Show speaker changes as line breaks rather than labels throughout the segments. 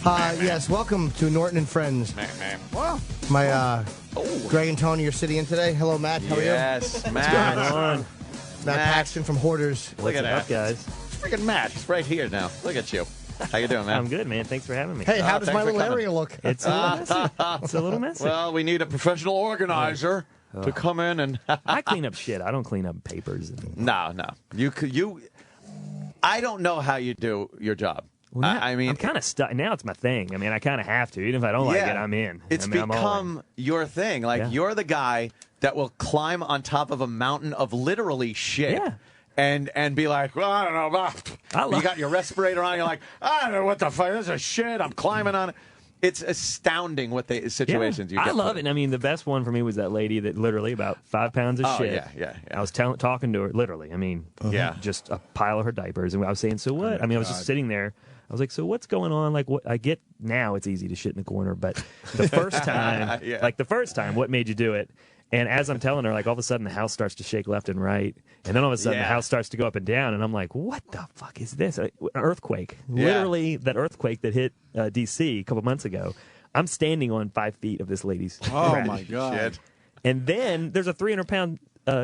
Yes, welcome to Norton and Friends.
Wow.
My Greg and Tony are sitting in today. Hello, Matt. How are you?
Yes, Matt.
What's going on? Matt Paxton from Hoarders.
Look at that,
guys.
It's freaking Matt. He's right here now. Look at you. How you doing, man?
I'm good, man. Thanks for having me.
Hey, how does my
thanks for
little
coming.
area look?
It's a little messy. It's a little messy.
Well, we need a professional organizer to come in and.
I clean up shit. I don't clean up papers.
No. You. I don't know how you do your job.
Well,
I mean,
I'm kind of stuck. Now it's my thing. I mean, I kind of have to. Even if I don't like it, I'm in.
It's
I'm all in.
become your thing. Like, you're the guy that will climb on top of a mountain of literally shit.
Yeah.
And be like, well, I don't know. You got your respirator on. You're like, I don't know what the fuck. This is shit. I'm climbing on it. It's astounding what the situations you get.
I love it. I mean, the best one for me was that lady that literally about 5 pounds of shit.
Yeah.
I was talking to her, literally. I mean, just a pile of her diapers. And I was saying, so what? I mean, I was just sitting there. I was like, so what's going on? Like, what I get now, it's easy to shit in the corner. But the first time, what made you do it? And as I'm telling her, like, all of a sudden the house starts to shake left and right. And then all of a sudden the house starts to go up and down. And I'm like, what the fuck is this? An earthquake.
Yeah.
Literally, that earthquake that hit D.C. a couple months ago. I'm standing on 5 feet of this lady's trash.
My God.
Shit.
And then there's a 300-pound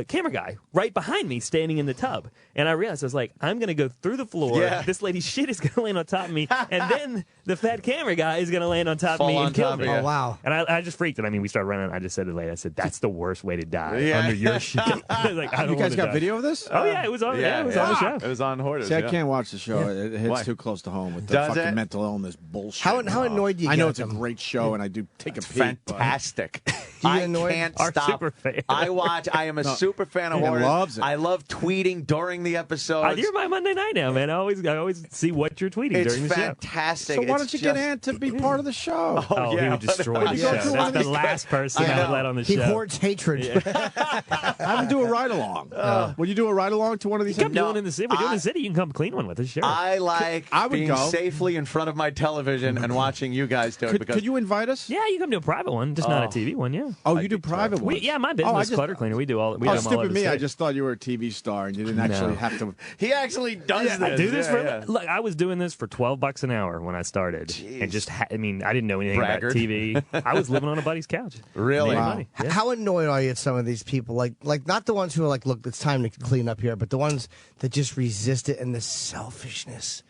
camera guy right behind me standing in the tub. And I realized, I was like, I'm going to go through the floor.
Yeah.
This lady's shit is going to land on top of me. And then the fat camera guy is going to land on top of me and kill me.
Oh, wow.
And I just freaked. And I mean, we started running. I just said to the lady, I said, that's the worst way to die, under your shit. I was like, I don't
You guys
wanna
got
die.
video of this?
Oh, yeah, it was on, it was on the show.
It was on Hoarders.
See, I can't watch the show. It hits
Why?
too close to home with the
Does
fucking
it?
mental illness bullshit.
How annoyed do you
I know
get
it's a
them?
great show, and I do take a peek.
Fantastic.
Do you
I
get annoyed?
can't
Our
stop.
super fan.
I am a super fan of
He
Hoarders.
loves it.
I love tweeting during the episodes.
You're my Monday night now, man. I always see what you're tweeting
It's
during the show.
fantastic.
So why
It's
don't you
just-
get Ant to be part of the show?
Oh, he
yeah.
would destroy the
you
show.
go to one
That's
of
the
these
last person I would let on the
He
show.
hoards hatred.
Have him do a ride along. Will you do a ride along to one of these?
Come
No,
doing in the city. We're doing in the city. You can come clean one with us, sure.
I like
I would
being
go.
safely in front of my television and watching you guys do it.
Could you invite us?
Yeah, you come to a private one, just not a TV one. Yeah.
Oh, you do private ones?
Yeah, my business, Clutter Cleaner. We do all. We do them all
stupid
over the
me! I
state.
just thought you were a TV star and you didn't actually have to.
He actually does
I
this.
do this for.
Yeah.
Look, I was doing this for $12 an hour when I started, and just I mean, I didn't know anything
Braggart.
about TV. I was living on a buddy's couch.
Really?
Made
Wow.
money. Yeah.
How annoyed are you at some of these people? Like not the ones who are like, look, it's time to clean up here, but the ones that just resist it and the selfishness.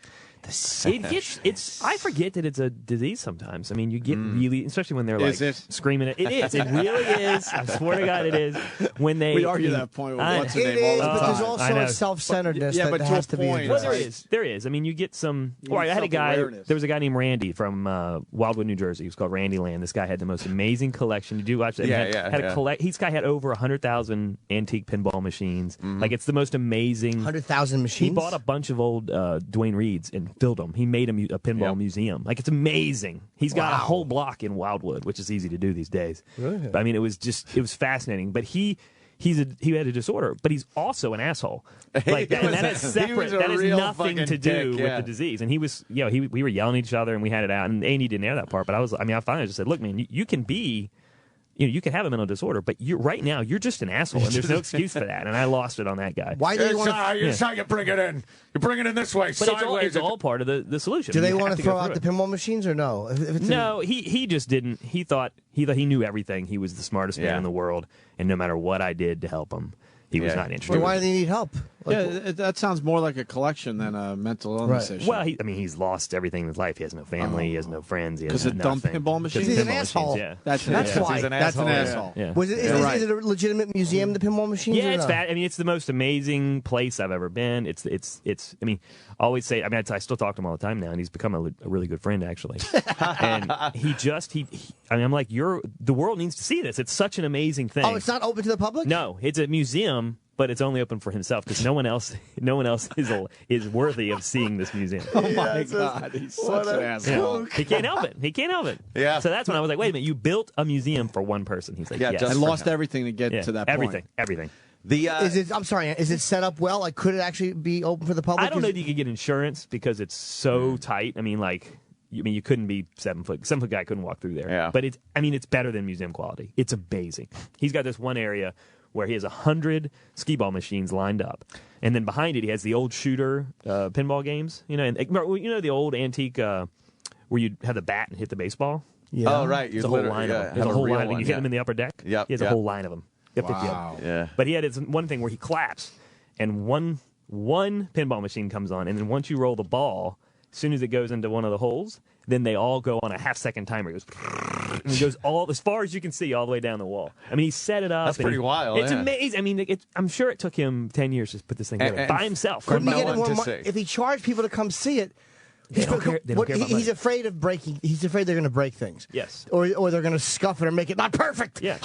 I forget that it's a disease sometimes. I mean, you get really, especially when they're like
Is it?
screaming it. It is. It really is. I swear to God, it is. When they
We argue that point with
I-
what's her
It
name all
is,
the
but
time.
there's
I
also
know.
a self-centeredness
Yeah, but
that
to
has
a
to be
point.
addressed.
Well, there is. I mean, you get some.
You
Well,
need
I had a guy.
self-awareness.
There was a guy named Randy from Wildwood, New Jersey. He was called Randy Land. This guy had the most amazing collection. You do watch that? This guy had over 100,000 antique pinball machines. Like, it's the most amazing.
100,000 machines.
He bought a bunch of old Dwayne Reeds and filled them. He made a pinball museum. Like, it's amazing. He's got a whole block in Wildwood, which is easy to do these days.
Really?
But, I mean, it was fascinating. But he had a disorder, but he's also an asshole. Like, and that is separate. That has nothing to do with the disease. And he was, we were yelling at each other and we had it out. And Andy didn't air that part, but I finally just said, look, man, you can be. You can have a mental disorder, but right now you're just an asshole, and there's no excuse for that. And I lost it on that guy.
Why do you want to?
It's how you bring it in. You bring it in this way,
But
sideways.
it's all part of the solution.
Do they
You
want
have
to
go
throw out
through
the
it.
pinball machines or no? If it's
No, he just didn't. He thought he knew everything. He was the smartest man in the world, and no matter what I did to help him, he was not interested.
Then why do they need help?
That sounds more like a collection than a mental illness issue.
Well, he's lost everything in his life. He has no family. He has no friends.
Because of dumb pinball machines?
He's an asshole.
Yeah.
That's
why.
He's an
That's an
asshole,
asshole.
Yeah.
Was it? Is it a legitimate museum? The pinball machines?
Yeah,
or
it's
no?
bad. I mean, it's the most amazing place I've ever been. It's. I mean, I always say. I mean, I still talk to him all the time now, and he's become a really good friend actually. And he. I mean, I'm like, the world needs to see this. It's such an amazing thing.
Oh, it's not open to the public?
No, it's a museum. But it's only open for himself because no one else is worthy of seeing this museum.
Oh my God, he's such an asshole.
He can't help it.
Yeah.
So that's when I was like, wait a minute, you built a museum for one person. He's like,
Yeah,
yes.
just
And
for
lost
him.
everything to get to that point.
Everything.
I'm sorry. Is it set up well? Like, could it actually be open for the public?
I don't know if you could get insurance because it's so tight. I mean, you couldn't be 7 foot. 7 foot guy couldn't walk through there.
Yeah.
But it's better than museum quality. It's amazing. He's got this one area where he has 100 skee-ball machines lined up, and then behind it he has the old shooter pinball games. And the old antique where you have the bat and hit the baseball.
Yeah.
Oh, right.
There's a whole line of them. There's a whole line when you hit them in the upper deck.
Yep,
He has a whole line of them.
Wow.
Yeah.
But he had his one thing where he claps, and one pinball machine comes on, and then once you roll the ball, as soon as it goes into one of the holes, then they all go on a half-second timer. It goes, and it goes all as far as you can see, all the way down the wall. I mean, he set it up.
That's pretty wild.
It's
yeah.
amazing. I mean, I'm sure it took him 10 years to put this thing together by himself.
For
Couldn't he
no
get
one
more
to
money?
see.
If he charged people to come see it,
They don't care about
he's
money.
afraid of breaking. He's afraid they're going to break things.
Yes.
Or they're going to scuff it or make it not perfect.
Yeah.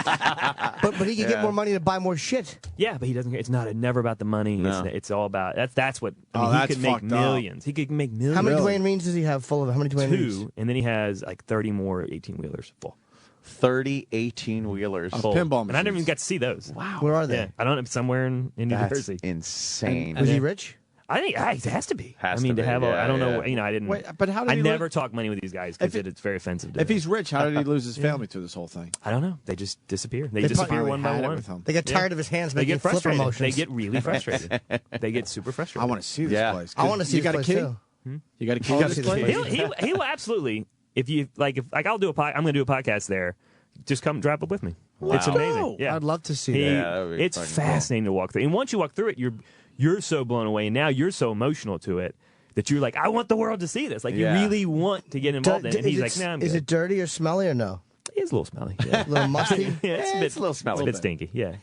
But he can get more money to buy more shit.
Yeah, but he doesn't care. It's never about the money.
No.
It's all about that's what. I mean,
that's
he could make
fucked up.
millions. He could make millions.
How many
Really?
Dwayne Reeds does he have full of? How many Dwayne Reeds?
2, and then he has like 30 more 18-wheelers full.
30 18-wheelers.
Full. Pinball
And I never even
machines.
got to see those.
Wow.
Where are they?
Yeah, I don't know. Somewhere in New
That's
Jersey.
insane.
Was he rich?
I think it has to be.
Has
I mean,
to
to
be,
have.
yeah,
I don't know.
yeah.
You know, I didn't.
Wait, but how did
I
he
never talk money with these guys because
If
it's very offensive. To
If
them.
he's rich, how did he lose his family through this whole thing?
I don't know. They just disappear. They
They
disappear
Finally
one by
had it
one.
with him.
They get tired of his hands
They
making
get
flipper
frustrated.
motions.
They get really frustrated. They get super frustrated.
I want to see this
Yeah.
place.
I want to see
You
this
got a
place
key?
too.
You got a key
I
to
wanna
this
see this
place?
place.
He will absolutely. If I'll do I'm going to do a podcast there. Just come drop up with me. It's amazing. Yeah,
I'd love to see that.
Yeah, that would be
it's
fucking
fascinating to walk through. And once you walk through it, you're so blown away. And now you're so emotional to it that you're like, I want the world to see this. Like
Yeah.
you really want to get involved in it. And he's like, nah, I'm
is
good.
it dirty or smelly or no?
It's a little smelly. Yeah.
A little musty?
Yeah,
It's a little smelly.
It's a bit stinky. Yeah,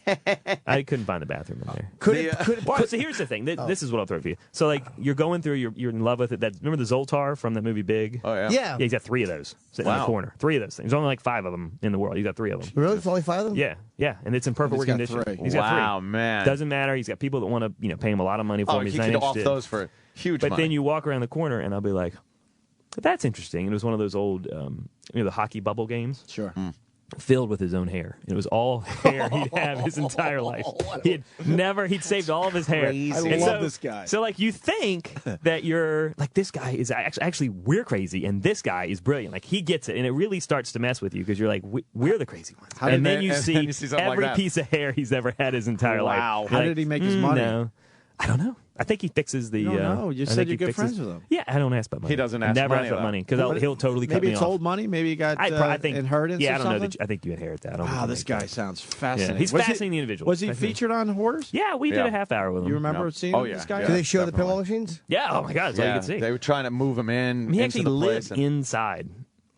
I couldn't find the bathroom in there.
Could it?
Well, so here's the thing. This is what I'll throw for you. So like you're going through, you're in love with it. Remember the Zoltar from the movie Big?
Oh, yeah.
Yeah.
Yeah, he's got 3 of those sitting in the
Wow.
corner. 3 of those things. There's only like 5 of them in the world. He's got 3 of them.
Really? It's only 5 of them?
Yeah, and it's in perfect
He's
working
got
condition.
3.
He's got 3.
Wow, man.
Doesn't matter. He's got people that want to pay him a lot of money for
Oh,
him. He's
he
not
could off
interested.
those for huge
But
money.
then you walk around the corner, and I'll be like, "That's interesting." And it was one of those old, the hockey bubble games.
Sure.
Filled with his own hair. It was all hair he'd have his entire life. He'd saved all of his hair.
Crazy.
I
And
love this guy.
So like you think that you're like, this guy is actually we're crazy and this guy is brilliant. Like he gets it, and it really starts to mess with you because you're like, we're the crazy ones.
How did
And then
they-
you
and
see
then you see something like
every
that.
piece of hair he's ever had his entire life.
Wow.
You're
How
like,
did he make his money?
No. I don't know. I think he fixes the.
don't know. You
I
said
think
you're
he
good
fixes-
friends with him.
Yeah, I don't ask about money.
He doesn't
I
ask
never
money,
ask about
though.
money because he'll totally cut
Maybe
me
it's
off.
old money. Maybe he got
I think
inheritance
Yeah,
or
I don't know.
something?
I think you inherit that. I don't
Wow,
think
this
you
guy
inherit
sounds
that.
fascinating.
Yeah, he's
Was
fascinating individual.
Was he
Fascinating.
featured on Hoarders?
Yeah, we did
Yeah.
a half hour with him.
You remember
No.
seeing
Oh,
this
yeah,
guy?
yeah.
Do they show the
Definitely.
pinball machines?
Yeah, oh my God, that's all you
Yeah,
can see.
they were trying to move him in.
He
into
actually
the
lived
place and-
inside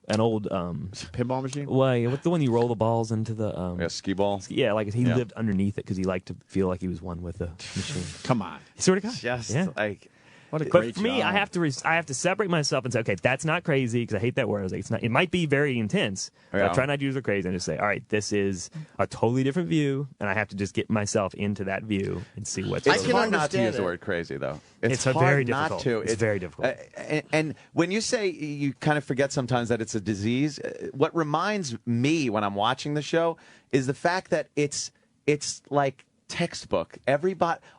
an old
Pinball machine?
what's the one you roll the balls into the
Yeah, skee ball.
yeah, like he
Yeah.
lived underneath it because he liked to feel like he was one with the machine.
Come on.
Sort of guy.
Just
yeah.
like
What a
But
great
for me,
job.
I have to separate myself and say, okay, that's not crazy because I hate that word. I was like, it's not. It might be very intense. But I
Yeah.
try not to use the crazy and just say, all right, this is a totally different view, and I have to just get myself into that view and see what's.
it's
can
hard not to
understand
use the
it.
word crazy, though.
It's
hard
very
not
difficult.
to.
It's very difficult.
And when you say you kind of forget sometimes that it's a disease, what reminds me when I'm watching the show is the fact that it's like textbook.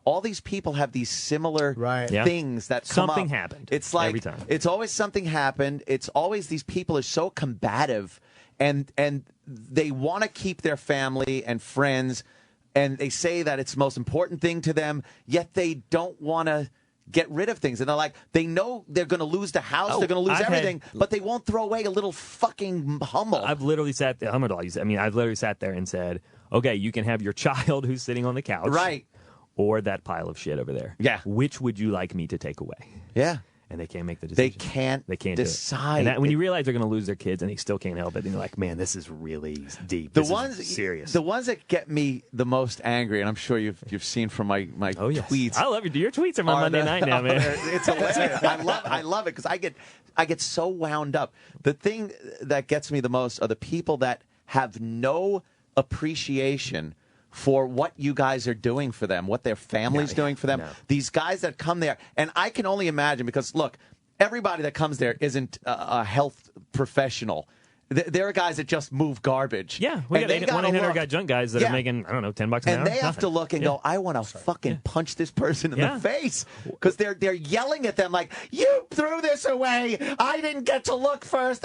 All these people have these similar
Right.
Yeah.
things that come
Something
up.
happened
It's like
every time.
it's always something happened. It's always these people are so combative, and they want to keep their family and friends, and they say that it's the most important thing to them. Yet they don't want to get rid of things, and they're like, they know they're going to lose the house,
Oh,
they're going to lose
I've had-
everything, but they won't throw away a little fucking Hummel.
I've literally sat there. I've literally sat there and said, okay, you can have your child who's sitting on the couch,
Right.
or that pile of shit over there.
Yeah.
Which would you like me to take away?
Yeah.
And they can't make the
They
decision.
can't
do it.
decide.
And when you realize they're going to lose their kids and they still can't help it, then you're like, man, this is really deep. This is serious.
The ones that get me the most angry, and I'm sure you've seen from my
oh yes,
tweets.
I love your tweets are my Monday night now, man.
It's hilarious. I love it because I get so wound up. The thing that gets me the most are the people that have no appreciation for what you guys are doing for them, what their family's doing for them.
No.
These guys that come there, and I can only imagine because look, everybody that comes there isn't a health professional. There are guys that just move garbage.
Yeah, we
And
got
they gotta
1-800
look.
got junk guys that
Yeah.
are making, I don't know, $10 an
And
hour.
they have to look and go, I want to fucking punch this person in
Yeah.
the face. Because they're yelling at them like, you threw this away. I didn't get to look first.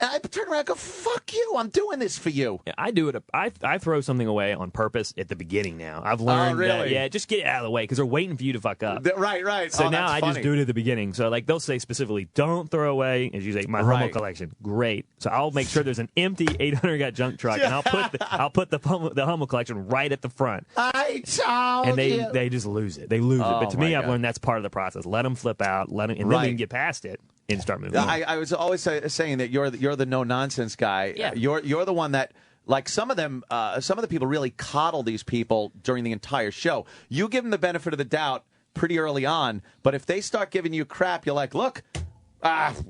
And I turn around and go, fuck you, I'm doing this for you.
Yeah, I do it. I throw something away on purpose at the beginning now. I've learned that, yeah, just get it out of the way because they're waiting for you to fuck up.
Right.
So now I just do it at the beginning. So like they'll say specifically, don't throw away, as you say, my Hummel collection. Great. So I'll make sure there's an empty 800 gut junk truck, and I'll put the Hummel collection right at the front.
I told you.
They just lose it. They lose it. But to me, I've learned that's part of the process. Let them flip out, and then we can get past it and start moving.
I was always saying that you're the no nonsense guy.
Yeah.
You're the one that, like, some of the people really coddle these people during the entire show. You give them the benefit of the doubt pretty early on, but if they start giving you crap, you're like, look,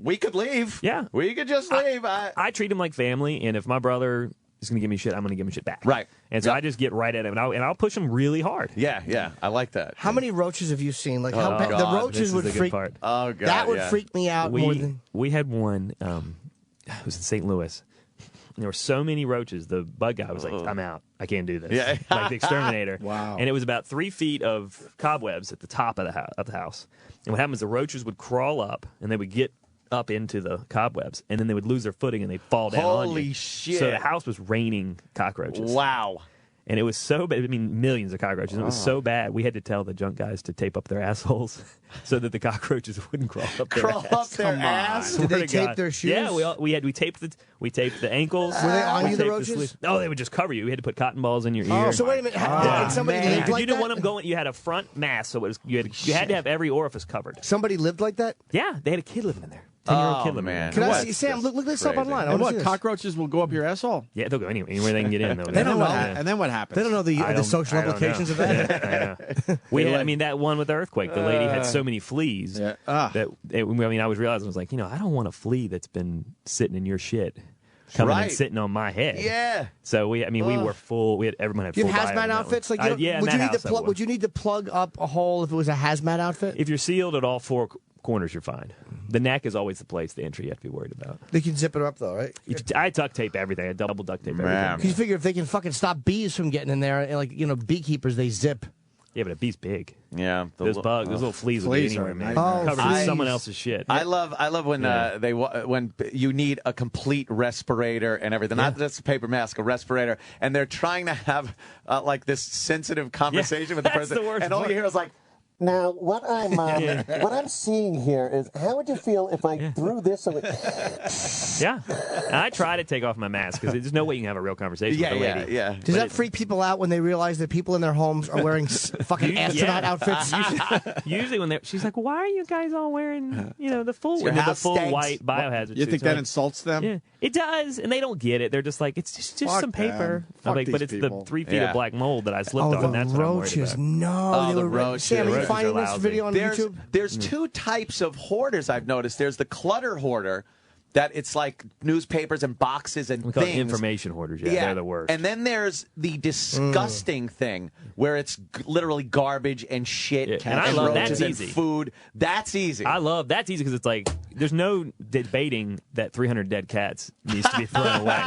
we could leave.
Yeah,
we could just leave.
I treat them like family, and if my brother is going to give me shit, I'm going to give him shit back.
Right.
And so I just get right at him, and I'll push him really hard.
Yeah, I like that.
How many roaches have you seen? Like how bad
God,
the roaches would freak.
Oh God,
that would freak me out more than.
We had one. It was in St. Louis. And there were so many roaches. The bug guy was like, "I'm out. I can't do this."
Yeah.
Like the exterminator.
Wow.
And it was about 3 feet of cobwebs at the top of the house. And what happens? The roaches would crawl up, and they would get up into the cobwebs, and then they would lose their footing, and they'd fall down on you.
Holy shit!
So the house was raining cockroaches.
Wow.
And it was so bad. I mean, millions of cockroaches. And it was so bad, we had to tell the junk guys to tape up their assholes so that the cockroaches wouldn't crawl up their ass.
Did they tape their shoes?
Yeah, we taped the ankles.
Were they on you, the
taped
roaches?
No, they would just cover you. We had to put cotton balls in your ear.
Oh, so wait a minute. Did somebody live like
you didn't
that?
want them going. You had a front mass, so you had to have every orifice covered.
Somebody lived like that?
Yeah, they had a kid living in there. 10-year-old kid living in there.
Can I see, Sam? Look this up online.
And what, cockroaches will go up your asshole?
Yeah, they'll go anywhere they can get in.
They don't know.
And then what happens?
They don't know the social implications of that.
I know. I mean, that one with the earthquake, the lady had so many fleas that I was realizing, I was like, I don't want a flea that's been sitting in your shit coming and sitting on my head.
Yeah.
So we were full. Everyone had full.
You have hazmat outfits? Like, would you need to plug up a hole if it was a hazmat outfit?
If you're sealed at all 4 corners, you're fine. The neck is always the place, the entry you have to be worried about.
They can zip it up though, right?
I duct tape everything. I double duct tape everything.
Because you figure if they can fucking stop bees from getting in there, and like beekeepers, they zip.
Yeah, but a bee's big.
Yeah,
those little fleas will be anywhere, man. Covered in someone else's shit.
I love when when you need a complete respirator and everything. Not just a paper mask, a respirator, and they're trying to have like this sensitive conversation with the person, and all you hear is like.
Now, what I'm seeing here is, how would you feel if I threw this away?
Yeah, and I try to take off my mask because there's no way you can have a real conversation with a lady.
Yeah.
Does that freak people out when they realize that people in their homes are wearing fucking astronaut outfits?
Usually when she's like, "Why are you guys all wearing the full white biohazard suits?"
You think that insults them?
Yeah, it does, and they don't get it. They're just like, "It's just some paper." But it's
people.
the 3 feet of black mold that I slipped on. That's what I'm worried about.
No,
the roaches.
Sam, are you finding this video on YouTube?
There's 2 types of hoarders I've noticed. There's the clutter hoarder, that it's like newspapers and boxes and
we call
things.
It information hoarders. Yeah, they're the worst.
And then there's the disgusting thing where it's literally garbage and shit
and I love
roaches
that's easy.
And food. That's easy.
I love that's easy because it's like there's no debating that 300 dead cats needs to be thrown away.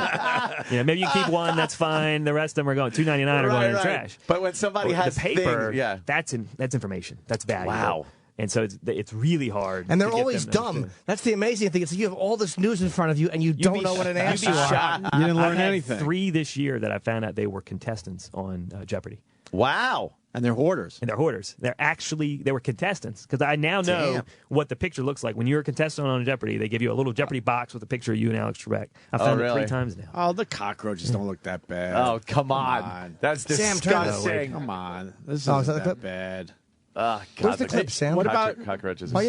Maybe you keep one, that's fine. The rest of them are going $2.99 are going in the trash.
But when somebody has
the paper,
things,
that's information. That's valuable.
Wow.
And so it's really hard.
And they're always dumb. That's the amazing thing. It's like you have all this news in front of you, and you don't know what an answer is.
You didn't learn anything.
3 this year that I found out they were contestants on Jeopardy.
Wow.
And they're hoarders.
They were contestants because I now know what the picture looks like. When you're a contestant on Jeopardy, they give you a little Jeopardy box with a picture of you and Alex Trebek. I found it 3 times now.
Oh, the cockroaches don't look that bad.
Oh, come on. That's disgusting.
Come on. This isn't that bad.
Oh, God,
where's the clip, Sam?
What about
cockroaches?
Why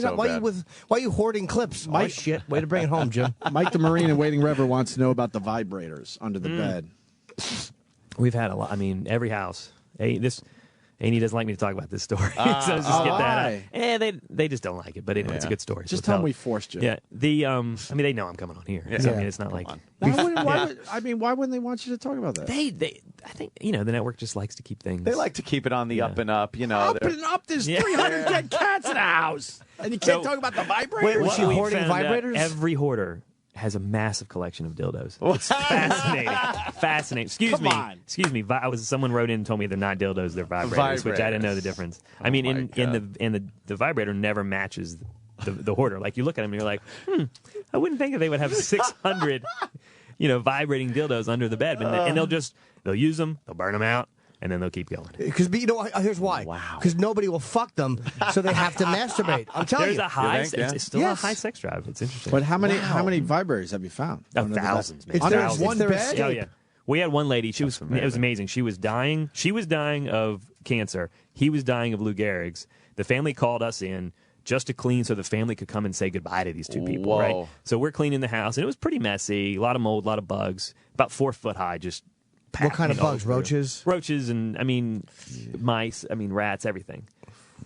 are you hoarding clips? Oh, shit. Way to bring it home, Jim.
Mike the Marine in Waiting River wants to know about the vibrators under the bed.
We've had a lot. I mean, every house. Amy doesn't like me to talk about this story. So let's just get that out. They just don't like it. But anyway, it's a good story.
Just tell them we forced you.
Yeah. They know I'm coming on here. So, I mean, it's not like.
Why wouldn't they want you to talk about that?
I think, the network just likes to keep things.
They like to keep it on the up and up,
Up and up, there's 300 dead cats in the house. And you can't talk about the vibrators?
Wait, was she hoarding vibrators?
Every hoarder has a massive collection of dildos. It's fascinating. Fascinating. Excuse me. Someone wrote in and told me they're not dildos, they're vibrators, which I didn't know the difference. I mean, the vibrator never matches the hoarder. Like you look at them and you're like, I wouldn't think that they would have 600, vibrating dildos under the bed, and they'll use them, they'll burn them out. And then they'll keep going.
Because here's why.
Wow.
Because nobody will fuck them, so they have to masturbate. I'm telling
There's
you.
a high. It's still
Yes.
a high sex drive. It's interesting.
But how many vibrators have you found?
Thousands, man.
Under
Thousands.
one
There's-
bed?
Oh yeah. We had one lady. It was amazing. She was dying. She was dying of cancer. He was dying of Lou Gehrig's. The family called us in just to clean, so the family could come and say goodbye to these two people.
Whoa.
Right. So we're cleaning the house, and it was pretty messy. A lot of mold, a lot of bugs. About 4 foot high. Just
What kind of
packing
bugs?
over.
Roaches?
Roaches, and mice. Rats. Everything.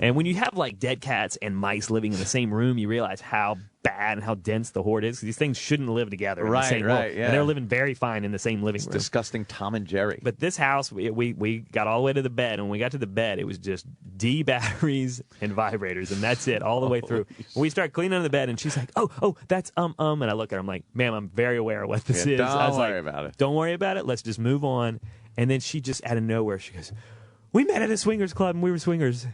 And when you have like dead cats and mice living in the same room, you realize how bad and how dense the hoard is. These things shouldn't live together in the same room.
Yeah.
And they're living very fine in the same living room.
Disgusting Tom and Jerry.
But this house, we got all the way to the bed, and when we got to the bed, it was just D batteries and vibrators, and that's it all the way through. When we start cleaning on the bed, and she's like, oh, that's and I look at her, I'm like, ma'am, I'm very aware of what this is. I was
worry
like,
about it.
Don't worry about it. Let's just move on. And then she just out of nowhere, she goes, we met at a swingers club, and we were swingers.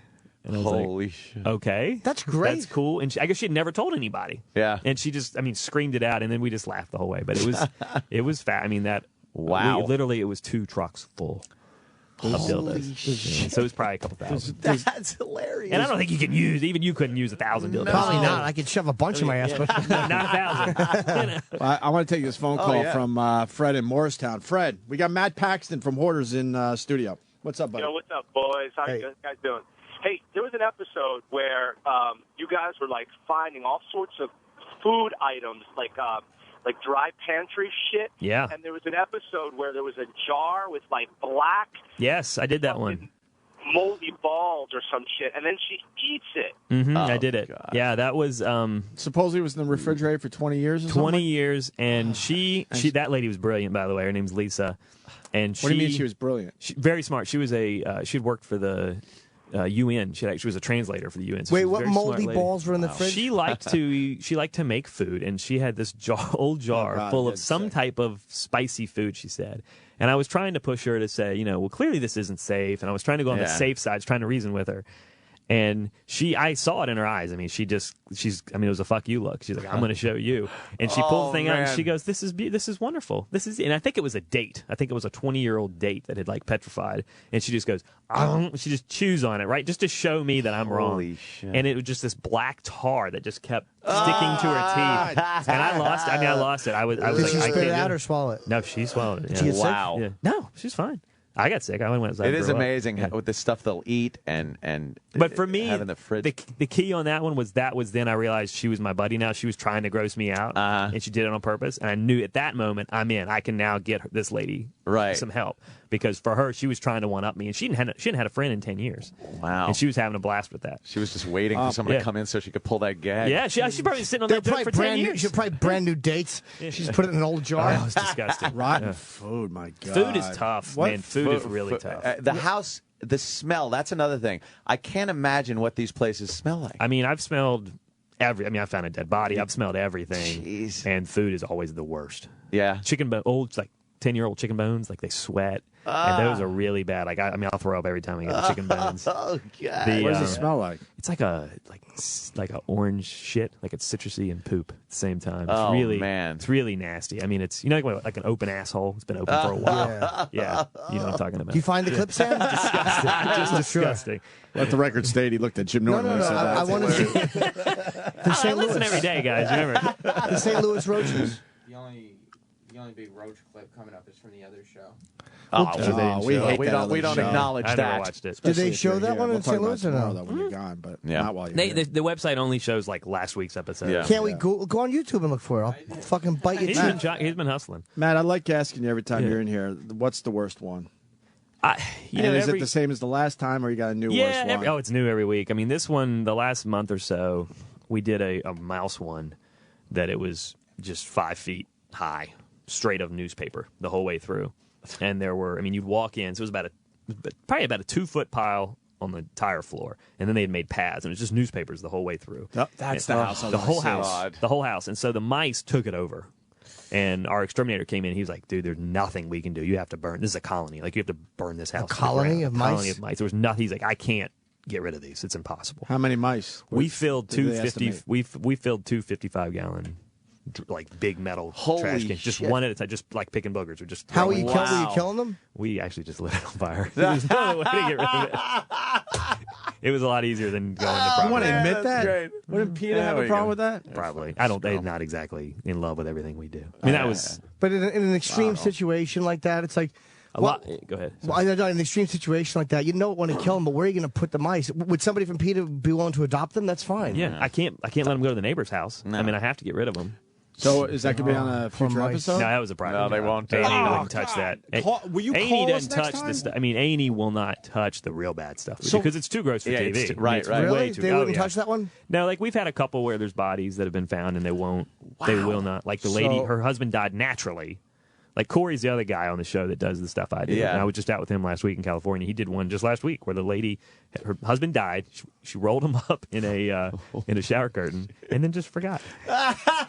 And I was
Holy
like,
shit.
okay.
That's great.
That's cool. And I guess she had never told anybody.
Yeah.
And she just, screamed it out, and then we just laughed the whole way. But it was fat.
Wow.
Literally, it was 2 trucks full of dildos. Yeah, so it was probably a couple thousand.
That's hilarious.
And I don't think you can use, even you couldn't use 1,000 dildos.
Probably not. I could shove a bunch in my ass, but
Not 1,000.
I want to take this phone call from Fred in Morristown. Fred, we got Matt Paxton from Hoarders in studio. What's up, buddy?
Yo, what's up, boys? How you guys doing? Hey, there was an episode where you guys were like finding all sorts of food items, like dry pantry shit.
Yeah.
And there was an episode where there was a jar with like black,
Yes, I did that one.
moldy balls or some shit, and then she eats it.
I did it.
God.
Yeah, that was
Supposedly it was in the refrigerator for 20 years or
20
something?
years, and she that lady was brilliant, by the way. Her name's Lisa. And
What do you mean she was brilliant?
very smart. She was she'd worked for the UN. She was a translator for the UN. So
wait,
she was a
what
very smart
moldy
lady.
balls were in the fridge?
She liked to make food, and she had this old jar
God,
full of
that's
some
sick.
type of spicy food, she said. And I was trying to push her to say, well, clearly this isn't safe. And I was trying to go on the safe side, I was trying to reason with her. And I saw it in her eyes. It was a fuck you look. She's like, I'm going to show you. And she pulled the thing out and she goes, this is wonderful. And I think it was a date. I think it was a 20-year-old date that had like petrified. And she just goes, she just chews on it, right? Just to show me that I'm wrong.
Holy shit.
And it was just this black tar that just kept sticking to her teeth. And I lost it. I lost it. I was
Did
like,
she
I
spit
can't
it
do
out
it.
or swallow it?
No, she swallowed it.
Did she get sick?
Wow.
Yeah. No, she's fine. I got sick. I went outside.
It is
threw up.
amazing
Yeah.
with the stuff they'll eat and
But for me,
have in the fridge.
the key on that one was then I realized she was my buddy now. She was trying to gross me out, and she did it on purpose. And I knew at that moment, I'm in. I can now get this lady some help. Because for her, she was trying to one-up me, and she hadn't had a friend in 10 years.
Wow.
And she was having a blast with that.
She was just waiting for someone to come in so she could pull that gag.
Yeah, she's probably sitting on
They're
that joke
probably
for 10
brand new.
years.
She's probably brand new dates. She's put it in an old jar.
Oh, it's disgusting.
Rotten food, my God.
Food is tough,
What?
man. Food is really tough.
The house, the smell, that's another thing. I can't imagine what these places smell like.
I've smelled I found a dead body. I've smelled everything.
Jeez.
And food is always the worst.
Yeah.
Chicken bones, like 10-year-old chicken bones, like they sweat. And those are really bad. Like I'll throw up every time I get the chicken bones.
Oh, God.
What does it smell like?
It's like a orange shit, like it's citrusy and poop at the same time. It's
Oh,
really,
man.
it's really nasty. It's like an open asshole. It's been open for a while. Yeah, you know what I'm talking about.
Do you find the clip, Sam?
Just disgusting.
Let the record state he looked at Jim
No,
Norton
no,
when
no.
he said that.
I want to see the
I
St.
listen
Louis.
every day, guys. Remember?
The St. Louis roaches.
The only big roach clip coming up is from the other show.
we hate
we
that
don't,
other
we don't
show.
acknowledge
I
that.
never watched it.
Did they
Especially if
show
you're
that
here.
one
We'll
in
talk
St.
about
Louis or
it tomorrow,
no?
though, when you're gone, but
Yeah.
not while you're here.
The website only shows like last week's episode.
Yeah.
Can't we go on YouTube and look for it? I'll fucking bite your
He's
teeth.
been hustling.
Matt, I like asking you every time you're in here, what's the worst one? Is it the same as the last time, or you got a new worst one?
It's new every week. This one, the last month or so, we did a mouse one that it was just 5 feet high, straight of newspaper the whole way through. And there were, you'd walk in, so it was probably about a 2-foot pile on the tire floor, and then they had made paths, and it was just newspapers the whole way through.
That's the house.
The whole house, and so the mice took it over. And our exterminator came in. He was like, "Dude, there's nothing we can do. You have to burn. This is a colony. Like you have to burn this house.
colony of mice?
Colony of mice. There was nothing. He's like, I can't get rid of these. It's impossible.
How many mice?
We filled 250. We filled 255-gallon. Like big metal trash cans, just one at a time, just like picking boogers. We're just
how were you killing them?
We actually just lit it on fire. There's no way to get rid of it. It was a lot easier than going to property.
You want to admit that? Wouldn't Peter have a problem with that?
Probably. I don't. They're not exactly in love with everything we do. I mean, that was.
But in an extreme situation like that, it's like.
A lot. Go ahead.
Well, in an extreme situation like that, you don't want to kill them, but where are you going to put the mice? Would somebody from PETA be willing to adopt them? That's fine.
Yeah, I can't let them go to the neighbor's house. No. I mean, I have to get rid of them.
So is that going to be on a future episode?
No, that was a private.
No, they won't.
A&E wouldn't touch that.
Will you
A&E
call us
doesn't
next
touch
time?
this stuff. I mean, A&E will not touch the real bad stuff because it's too gross for TV.
Right.
Really?
Way too,
They wouldn't touch that one?
No, like we've had a couple where there's bodies that have been found and they won't. Wow. They will not. Like the lady, her husband died naturally. Like Corey's the other guy on the show that does the stuff I do.
Yeah.
And I was just out with him last week in California. He did one just last week where the lady, her husband died. She rolled him up in a shower curtain and then just forgot.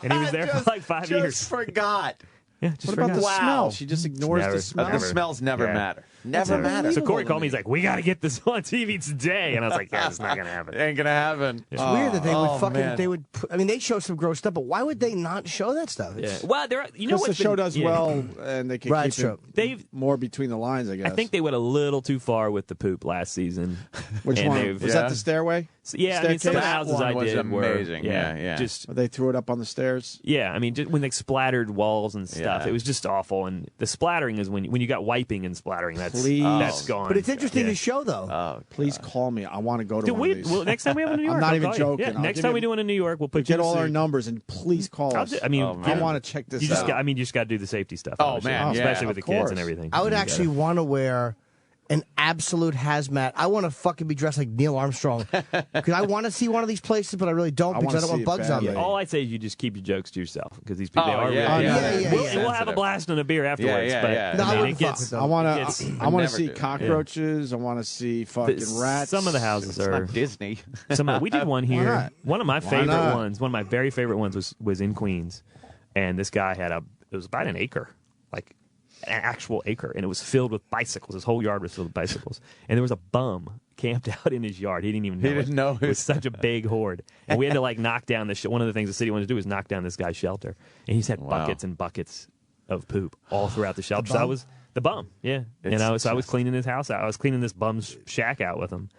And he was there for like 5 years.
Just forgot.
Yeah, just
What about
forgot.
the smell? She just ignores the smell.
The smells never matter. Never matter.
So Corey called me. He's like, "We got to get this on TV today," and I was like, "Yeah, it's not gonna happen."
Ain't gonna happen.
It's weird that they would fucking.
man.
They would. I mean, they show some gross stuff, but why would they not show that stuff?
Yeah. Well, you know
Because
what
the show does well, and they can
Right,
keep it
They've-
more between the lines, I guess.
I think they went a little too far with the poop last season.
Which
and
one? Was that the stairway?
So, yeah, I mean, some of the
That
houses
one
I
was
did
amazing.
were
Yeah.
just
They threw it up on the stairs.
yeah. I mean, just when they splattered walls and stuff,
Yeah.
it was just awful. And the splattering is when you got wiping and splattering. That's gone.
But it's interesting
Yeah.
to show, though.
Please call me. I want to go to
Dude,
one of these.
well, next time we have one in New
I'm
York,
not
I'll
even
call you.
joking.
Yeah,
I'll
next
give
time
you-
we do one in New York, we'll put
Get
you
all
in
our
the-
numbers and please call us.
I mean,
I want to check this
you just
out.
got. I mean, you just got to do the safety stuff.
Oh,
obviously,
man, yeah,
especially with the
of
kids
course.
and everything.
I would
You
actually
gotta-
want to wear an absolute hazmat. I want to fucking be dressed like Neil Armstrong because I want to see one of these places, but I really don't because I don't want bugs on me.
All I say is you just keep your jokes to yourself because these people they are
yeah,
really.
yeah.
We'll have a blast on a beer afterwards.
Yeah,
but
yeah.
No,
I
I
mean, it
wouldn't
gets.
fuck
I want
It's-
to. I want
never
to see
do.
cockroaches. I want to see fucking rats.
Some of the houses
It's
are.
not Disney.
We did one here.
not?
One of my favorite
not?
ones. One of my very favorite ones was in Queens, and this guy had it was about an acre, like an actual acre, and it was filled with bicycles. His whole yard was filled with bicycles, and there was a bum camped out in his yard. He didn't even know.
He didn't know
it was such a big horde, and we had to like knock down the. One of the things the city wanted to do was knock down this guy's shelter, and he's had buckets and buckets of poop all throughout the shelter. So I was the bum, yeah. So I was cleaning his house out. I was cleaning this bum's shack out with him.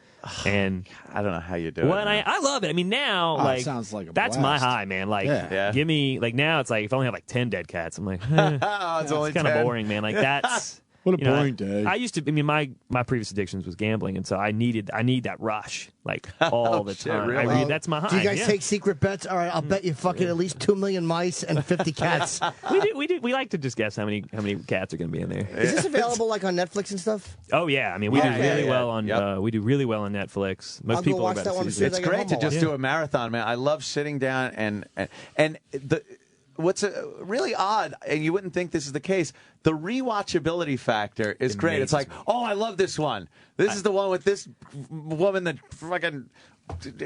And
I don't know how you do it.
well, and I love it. I mean, now
Oh, it
like
sounds like a
that's my
blast.
high, man. Like,
Yeah.
give me like now it's like if I only have like 10 dead cats, I'm like,
it's only
it's kind of
10.
boring, man. Like that's
What a
you know,
boring day.
I used to. I mean, my previous addictions was gambling, and so I need that rush like all the time.
really?
I mean, that's my high.
Do you guys
yeah.
take secret bets? All right, I'll bet you fucking at least 2 million mice and 50 cats.
We do. We like to just guess how many cats are going to be in there.
Is this available like on Netflix and stuff?
Oh yeah, I mean we do really
yeah.
well on
Yep.
we do really well on Netflix. Most
I'll go
people are
watch
about
that
to
one
see
as soon as
It's
I get
great
home,
to
I'll
just
watch
do a marathon, man. I love sitting down and what's really odd, and you wouldn't think this is the case, the rewatchability factor is great. It's like, oh, I love this one. This is the one with this woman that fucking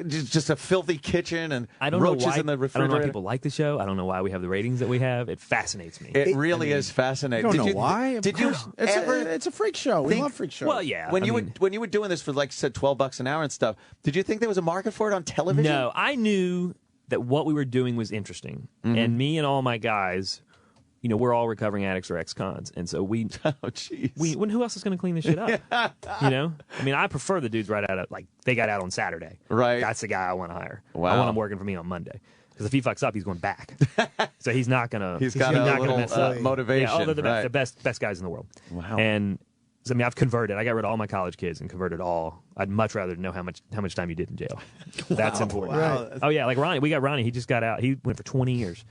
just a filthy kitchen and
I don't
roaches
know why,
in the
I don't
refrigerator.
know why people like the show. I don't know why we have the ratings that we have. It fascinates me.
It really is fascinating.
I don't
Did
know why.
Did you ever?
It's a freak show. We
think-
love freak shows.
Well, yeah.
When
I
you
mean,
when you were doing this for like you said $12 an hour and stuff, did you think there was a market for it on television?
No, I knew that what we were doing was interesting, and me and all my guys, you know, we're all recovering addicts or ex-cons, and so we,
Oh, jeez.
who else is going to clean this shit up? You know, I mean, I prefer the dudes right out of like they got out on Saturday.
Right.
That's the guy I want to hire.
Wow.
I want him working for me on Monday. Because if he fucks up, he's going back. So he's not gonna.
He's got
not
a
gonna
little
mess up.
motivation.
Yeah, oh, they're the
right.
best guys in the world.
Wow.
And so, I mean, I've converted. I got rid of all my college kids and converted all. I'd much rather know how much time you did in jail. That's important.
Right.
Oh yeah, like Ronnie. We got Ronnie. He just got out. He went for 20 years.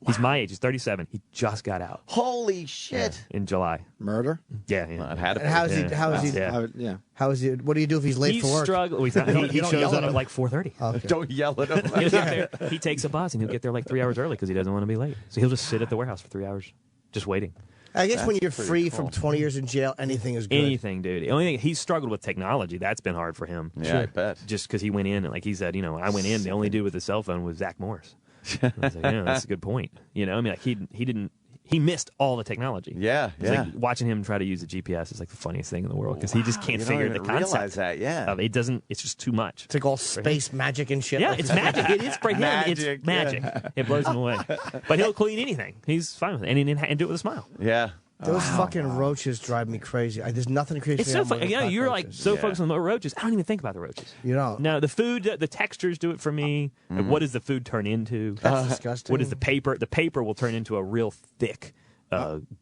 He's my age. He's 37. He just got out
Holy shit!
in July.
Murder?
Yeah.
Well, it had to
And how is
Yeah.
he? How is he?
Yeah.
Yeah.
How is he? What do you do if he's late
He's
for work?
struggling. He
You don't
shows
yell
up
at
at
him.
like 4:30.
Okay.
Don't yell at him.
He'll get there. He takes a bus and he'll get there like 3 hours early because he doesn't want to be late. So he'll just sit at the warehouse for 3 hours, just waiting.
I guess when you're free from 20 years in jail, anything is good.
Anything, dude. The only thing he's struggled with technology. That's been hard for him.
Yeah, I bet.
Just because he went in and like he said, you know, I went in. The only dude with a cell phone was Zach Morris. I was like, yeah, that's a good point. You know, I mean, like he he missed all the technology.
Yeah,
It's like watching him try to use the GPS is like the funniest thing in the world because he just can't figure the concept.
Realize that, yeah.
It doesn't. It's just too much.
It's like all space magic and shit.
Yeah,
like
it's
that.
magic. It is for him. It's magic. It blows him away. But he'll clean anything. He's fine with it, and do it with a smile.
Yeah.
Those fucking roaches drive me crazy. There's nothing crazy.
It's so funny. You're like so focused on the roaches. I don't even think about the roaches.
You know.
No, the food, the textures do it for me. Like, what does the food turn into?
That's disgusting.
What is the paper? The paper will turn into a real thick,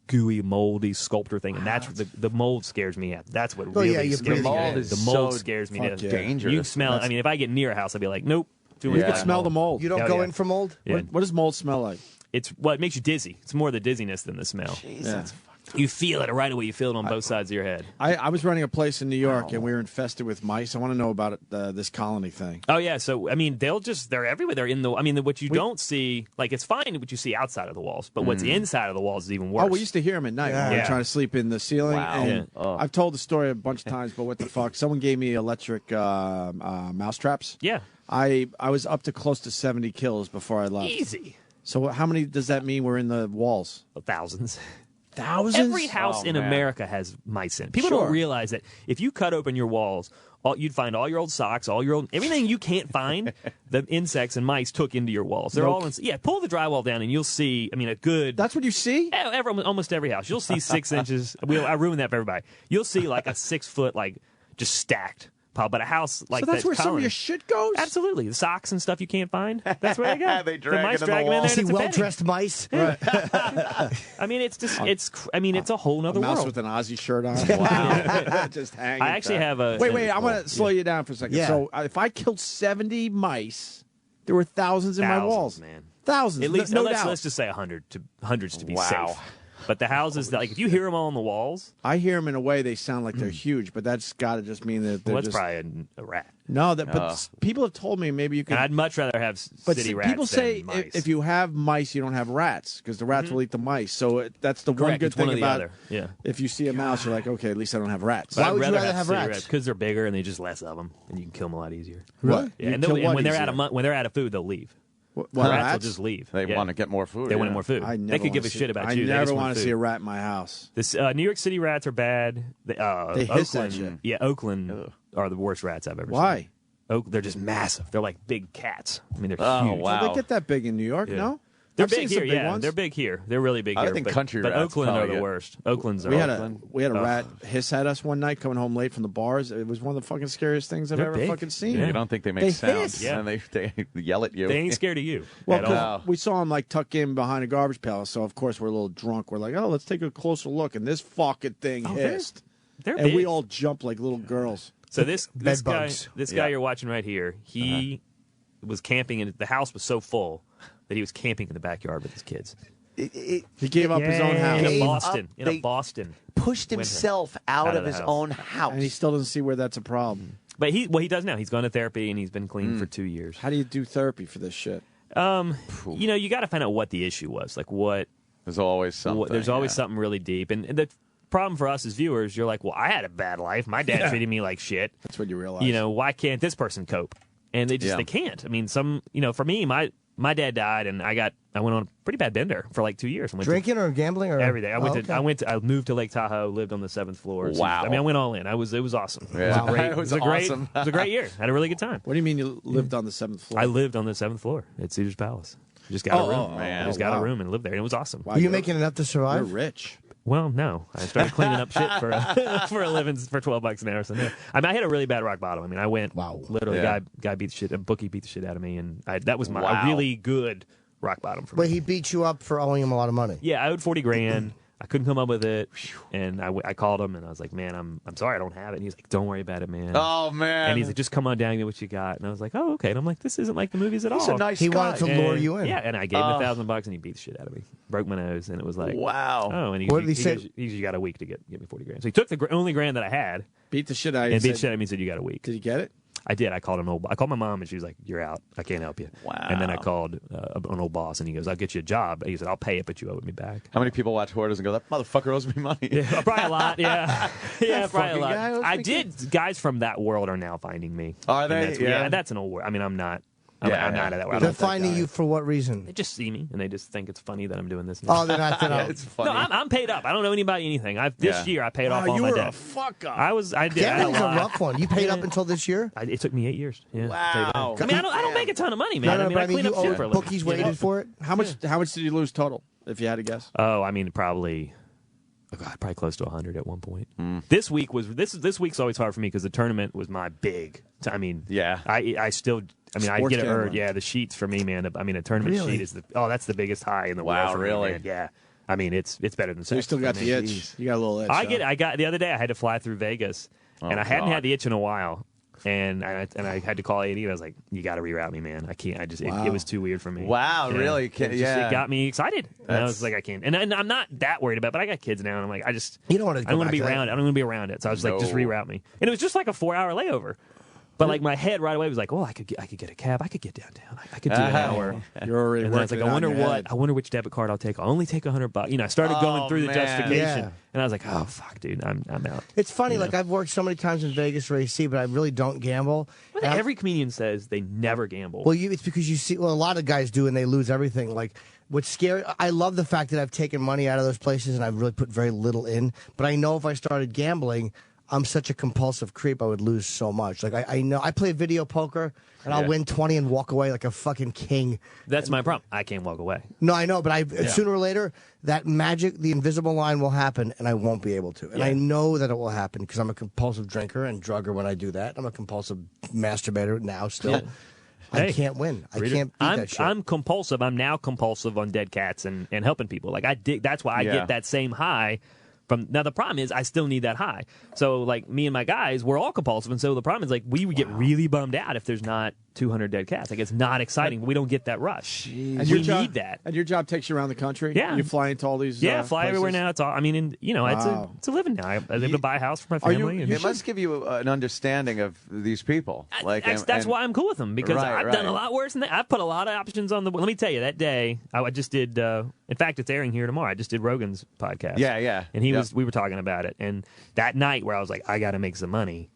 gooey, moldy sculptor thing, and that's the mold scares me. That's what really scares me. The mold scares me.
Dangerous.
You can smell it. I mean, if I get near a house, I'd be like, nope.
You can smell the mold.
You don't go in for mold?
Yeah.
What does mold smell like?
It makes you dizzy. It's more the dizziness than the smell.
Jesus.
You feel it right away. You feel it on both sides of your head.
I was running a place in New York, and we were infested with mice. I want to know about this colony thing.
Oh, yeah. So, I mean, they're everywhere. They're in the, I mean, what you don't see, like, it's fine what you see outside of the walls, but what's inside of the walls is even worse.
Oh, we used to hear them at night when we were trying to sleep in the ceiling.
Wow.
And I've told the story a bunch of times, but what the fuck? Someone gave me electric mouse traps.
Yeah.
I was up to close to 70 kills before I left.
Easy.
So how many does that mean were in the walls?
Thousands.
Thousands?
Every house in America has mice in it. People don't realize that if you cut open your walls, you'd find all your old socks, everything you can't find, the insects and mice took into your walls. They're all pull the drywall down and you'll see, I mean, a good...
That's what you see?
Almost every house. You'll see 6 inches. I ruined that for everybody. You'll see like a 6 foot, like, just stacked pile, but a house like
so that's where
colony,
some of your shit goes?
Absolutely. The socks and stuff you can't find, that's where they go.
They drag
the mice
it in
drag
the
them in
wall.
there.
See well-dressed mice?
Right.
I mean, it's just, it's a whole nother
mouse
world.
with an Aussie shirt on.
Wow.
Just hanging.
I actually have a...
Wait, I want to slow you down for a second.
Yeah.
So if I killed 70 mice, there were thousands in my walls.
Man.
Thousands.
At least,
no
let's
doubt.
just say hundreds to be safe. But the houses, like if you hear them all on the walls,
I hear them in a way they sound like they're huge, but that's got to just mean that they're
that's
just
probably a rat.
No, but people have told me maybe you can.
And I'd much rather have city rats.
People say
than mice.
if you have mice, you don't have rats because the rats will eat the mice. So that's the one
Correct.
good
It's one
thing
or the
about.
other. Yeah.
If you see a mouse, you're like, okay, at least I don't have rats.
Why would you rather have
city
rats?
Because they're bigger and they just less of them, and you can kill them a lot easier.
Really?
Yeah,
You
and,
kill what
when they're
easier?
when they're out of food, they'll leave.
What,
Rats
rats?
will just leave.
They want to get more food.
They want more food.
I never
They could give
wanna
a shit about
I
you. They
never
just
want to
food.
see a rat in my house.
This New York City rats are bad.
They hiss that
Oakland,
shit.
yeah, Oakland are the worst rats I've ever
Why?
seen. They're just massive. They're like big cats. I mean, they're huge.
wow.
Well, they get that big in New York,
Yeah.
no?
They're
I've
big
seen some
here,
big ones.
They're big here. They're really big
I
here.
think
but,
country
but
rats
Oakland are
probably
the
get-
worst. Oakland's are
We had
Oakland.
a rat hiss at us one night coming home late from the bars. It was one of the fucking scariest things I've
They're
ever
big.
fucking seen.
Yeah.
You don't think they make
They
sound,
hiss.
Yeah.
and they yell at you.
They ain't scared of you.
Well,
at all.
'cause we saw him like tuck in behind a garbage pail, so of course we're a little drunk. We're like, oh, let's take a closer look, and this fucking thing hissed,
They're
and
big.
we all jumped like little girls.
So this guy,
bugs.
this guy you're watching right here, he was camping, and the house was so full that he was camping in the backyard with his kids.
He gave up his own
In
house,
a
Gave
Boston.
up-
In
they
a Boston.
pushed himself out of
the
his
house.
own house.
and he still doesn't see where that's a problem.
But he does now. He's gone to therapy, and he's been clean for 2 years.
How do you do therapy for this shit?
You got to find out what the issue was. Like what
There's always something.
there's always something really deep. And the problem for us as viewers, you're like, well, I had a bad life. My dad treated me like shit.
That's what you realize.
Why can't this person cope? And they can't. I mean, for me, my dad died, and I went on a pretty bad bender for like 2 years.
Drinking or gambling or
every day. I moved to Lake Tahoe, lived on the 7th floor.
Wow.
I mean, I went all in. It was awesome.
Yeah.
It was
Awesome.
It was a great year. I had a really good time.
What do you mean you lived on the 7th floor?
I lived on the 7th floor at Caesar's Palace. Just got a room.
man.
I just got a room and lived there, and it was awesome.
Wow,
Were you
you're-
making enough to
You're
survive?
rich.
Well, no. I started cleaning up shit for a living for $12 an hour. So no. I mean, I hit a really bad rock bottom. I mean, I went literally.
Yeah.
Guy beat the shit. A bookie beat the shit out of me, and that was my
Wow.
a really good rock bottom for me.
But he beat you up for owing him a lot of money.
Yeah, I owed $40,000. I couldn't come up with it, and I called him, and I was like, "Man, I'm sorry, I don't have it." And he's like, "Don't worry about it, man."
Oh man.
And he's like, "Just come on down and get what you got." And I was like, "Oh, okay." And I'm like, "This isn't like the movies at all."
He's a nice
He
guy.
wanted to lure you in.
Yeah, and I gave him $1,000, and he beat the shit out of me. Broke my nose, and it was like,
Wow.
Oh, and he,
What did he say?
goes, you got a week to get me $40,000. So he took the only grand that I had,
Beat the shit out of you.
and beat
said-
the shit out of me and said, "You got a week."
Did you get it?
I did. I called I called my mom, and she was like, "You're out. I can't help you."
Wow.
And then I called an old boss, and he goes, "I'll get you a job." And he said, "I'll pay it, but you owe it me back."
How many people watch Hoarders and go, "That motherfucker owes me money"?
Yeah, probably a lot. Yeah, yeah, probably a
fucking guy
lot.
owes
I
me
did. Guys from that world are now finding me.
Are
And
they?
that's,
Yeah.
that's an old word. I mean, I'm not. I'm not at that way.
They're finding you for what reason?
They just see me and they just think it's funny that I'm doing this now.
Oh, they're not.
It's funny.
No, I'm paid up. I don't owe anybody anything. This year I paid off all
you
my
were
debt.
a fuck up.
I did.
Gambling's a rough one. You paid up until this year?
It took me 8 years. Yeah.
Wow.
I mean, I don't make a ton of money, man.
No,
I clean
you
up shit for a living.
bookies waited for it.
How much did you lose total, if you had to guess?
Oh, I mean, probably close to 100 at one point. This week was this week's always hard for me because the tournament was my big. I mean, I still. I mean, I get it earned. Yeah, the sheets for me, man. I mean, a tournament sheet is that's the biggest high in the world. Wow,
really?
Me, yeah. I mean, it's better than sex.
So you still got the itch. You got a little itch.
I got the other day. I had to fly through Vegas, and I hadn't had the itch in a while. And I had to call AD. I was like, "You got to reroute me, man. I can't. I just it was too weird for me."
Wow, really?
It got me excited. And I was like, "I can't." And I'm not that worried about it, but I got kids now, and I'm like,
you don't want to.
I don't want to be around it. I don't want to be around it. So I was like, just reroute me. And it was just like a 4-hour layover. But like my head right away was like, "Oh, I could get a cab. I could get downtown. I could do an hour."
You're already.
And then I was like, I wonder which debit card I'll take. I'll only take $100. You know, I started going through the justification, and I was like, "Oh fuck, dude, I'm out."
It's funny. Like I've worked so many times in Vegas or AC, but I really don't gamble.
Well, every comedian says they never gamble.
Well, it's because you see. Well, a lot of guys do, and they lose everything. Like what's scary. I love the fact that I've taken money out of those places, and I've really put very little in. But I know if I started gambling, I'm such a compulsive creep, I would lose so much. Like, I know I play video poker, and I'll win 20 and walk away like a fucking king.
That's my problem. I can't walk away.
No, I know, but sooner or later, that magic, the invisible line will happen, and I won't be able to. And I know that it will happen because I'm a compulsive drinker and drugger when I do that. I'm a compulsive masturbator now still. Yeah. I can't win. I can't beat that shit.
I'm compulsive. I'm now compulsive on dead cats and helping people. Like, that's why I get that same high. Now, the problem is I still need that high. So, like, me and my guys, we're all compulsive. And so the problem is, like, we would get really bummed out if there's not 200 dead cats. Like, it's not exciting. We don't get that rush.
And
we need that.
And your job takes you around the country?
Yeah.
You fly into all these
fly
places?
everywhere now. It's all, I mean, it's a living now. I was able to buy a house for my family.
It must give you an understanding of these people.
That's why I'm cool with them, because I've done a lot worse than that. I've put a lot of options on the... Let me tell you, that day, I just did... in fact, it's airing here tomorrow. I just did Rogan's podcast.
Yeah.
And we were talking about it. And that night where I was like, I got to make some money,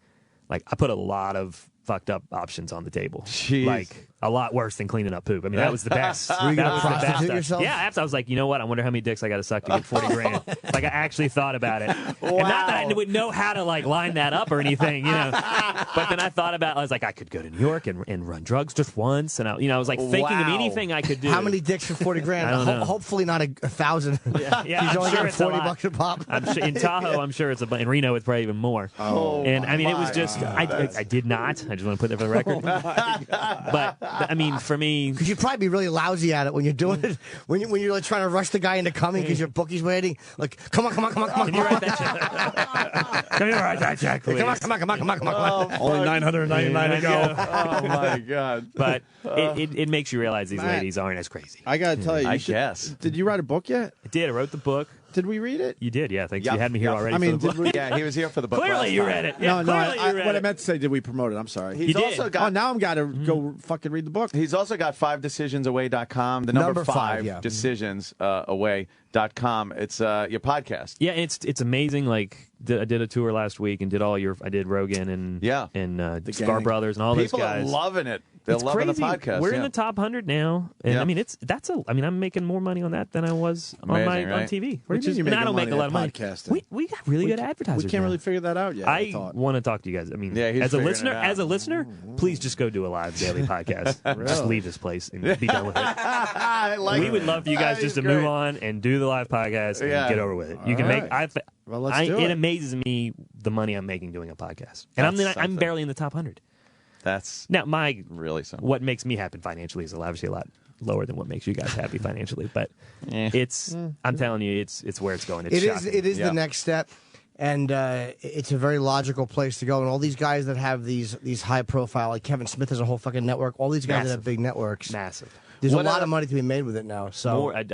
like, I put a lot of fucked up options on the table.
Jeez.
Like, a lot worse than cleaning up poop. I mean, that was the best.
Were you going to prostitute yourself?
Yeah, I was like, you know what? I wonder how many dicks I got to suck to get 40 grand. Like, I actually thought about it. Wow. And not that I would know how to, like, line that up or anything, you know. But then I thought about it. I was like, I could go to New York and run drugs just once. And, I was like thinking of anything I could do.
How many dicks for 40 grand?
I don't know.
Hopefully not 1,000.
Yeah,
He's only
sure
got 40 bucks a pop.
In Tahoe, I'm sure it's in Reno, it's probably even more. And, I mean, it was just, I did not. I just want to put that for the record. But, I mean, for me...
Because you'd probably be really lousy at it when you're doing it. When you're like trying to rush the guy into coming because your bookie's waiting. Like, come on.
Can you write that check? Can you write that check, please?
Come on.
Only 999 to go.
Oh, my God.
But it makes you realize these ladies aren't as crazy.
I got to tell you.
I guess.
Did you write a book yet?
I did. I wrote the book.
Did we read it?
You did, yeah. Thanks. You had me here already.
I mean,
for the book.
Yeah, he was here for the book.
Clearly, you read it. Yeah,
no,
you read
what
it.
I meant to say, did we promote it? I'm sorry.
He's also got.
Oh, now I'm got to go fucking read the book.
He's also got 5decisionsaway.com. The number 5 decisionsaway.com. It's your podcast.
Yeah, it's amazing. Like, I did a tour last week and I did Rogan and Scar Brothers and all those guys.
People are loving it. They're loving
crazy.
the podcast.
We're in the top 100 now, and I mean I'm making more money on that than I was on TV. And I don't make a lot of money. We got really good advertisers.
We can't really figure that out yet.
I want to talk to you guys. I mean, as a listener, please just go do a live daily podcast. Just leave this place and be done with it. We would love for you guys just to move on and do the live podcast and get over with it. You can make.
Well, let's do it.
It amazes me the money I'm making doing a podcast, and I'm barely in the top 100.
That's
now
really something.
What makes me happy financially is obviously a lot lower than what makes you guys happy financially, but I'm telling you, it's where it's going. It
is the next step, and it's a very logical place to go. And all these guys that have these high profile, like Kevin Smith has a whole fucking network. All these guys that have big networks,
massive.
There's a lot of money to be made with it now. So
I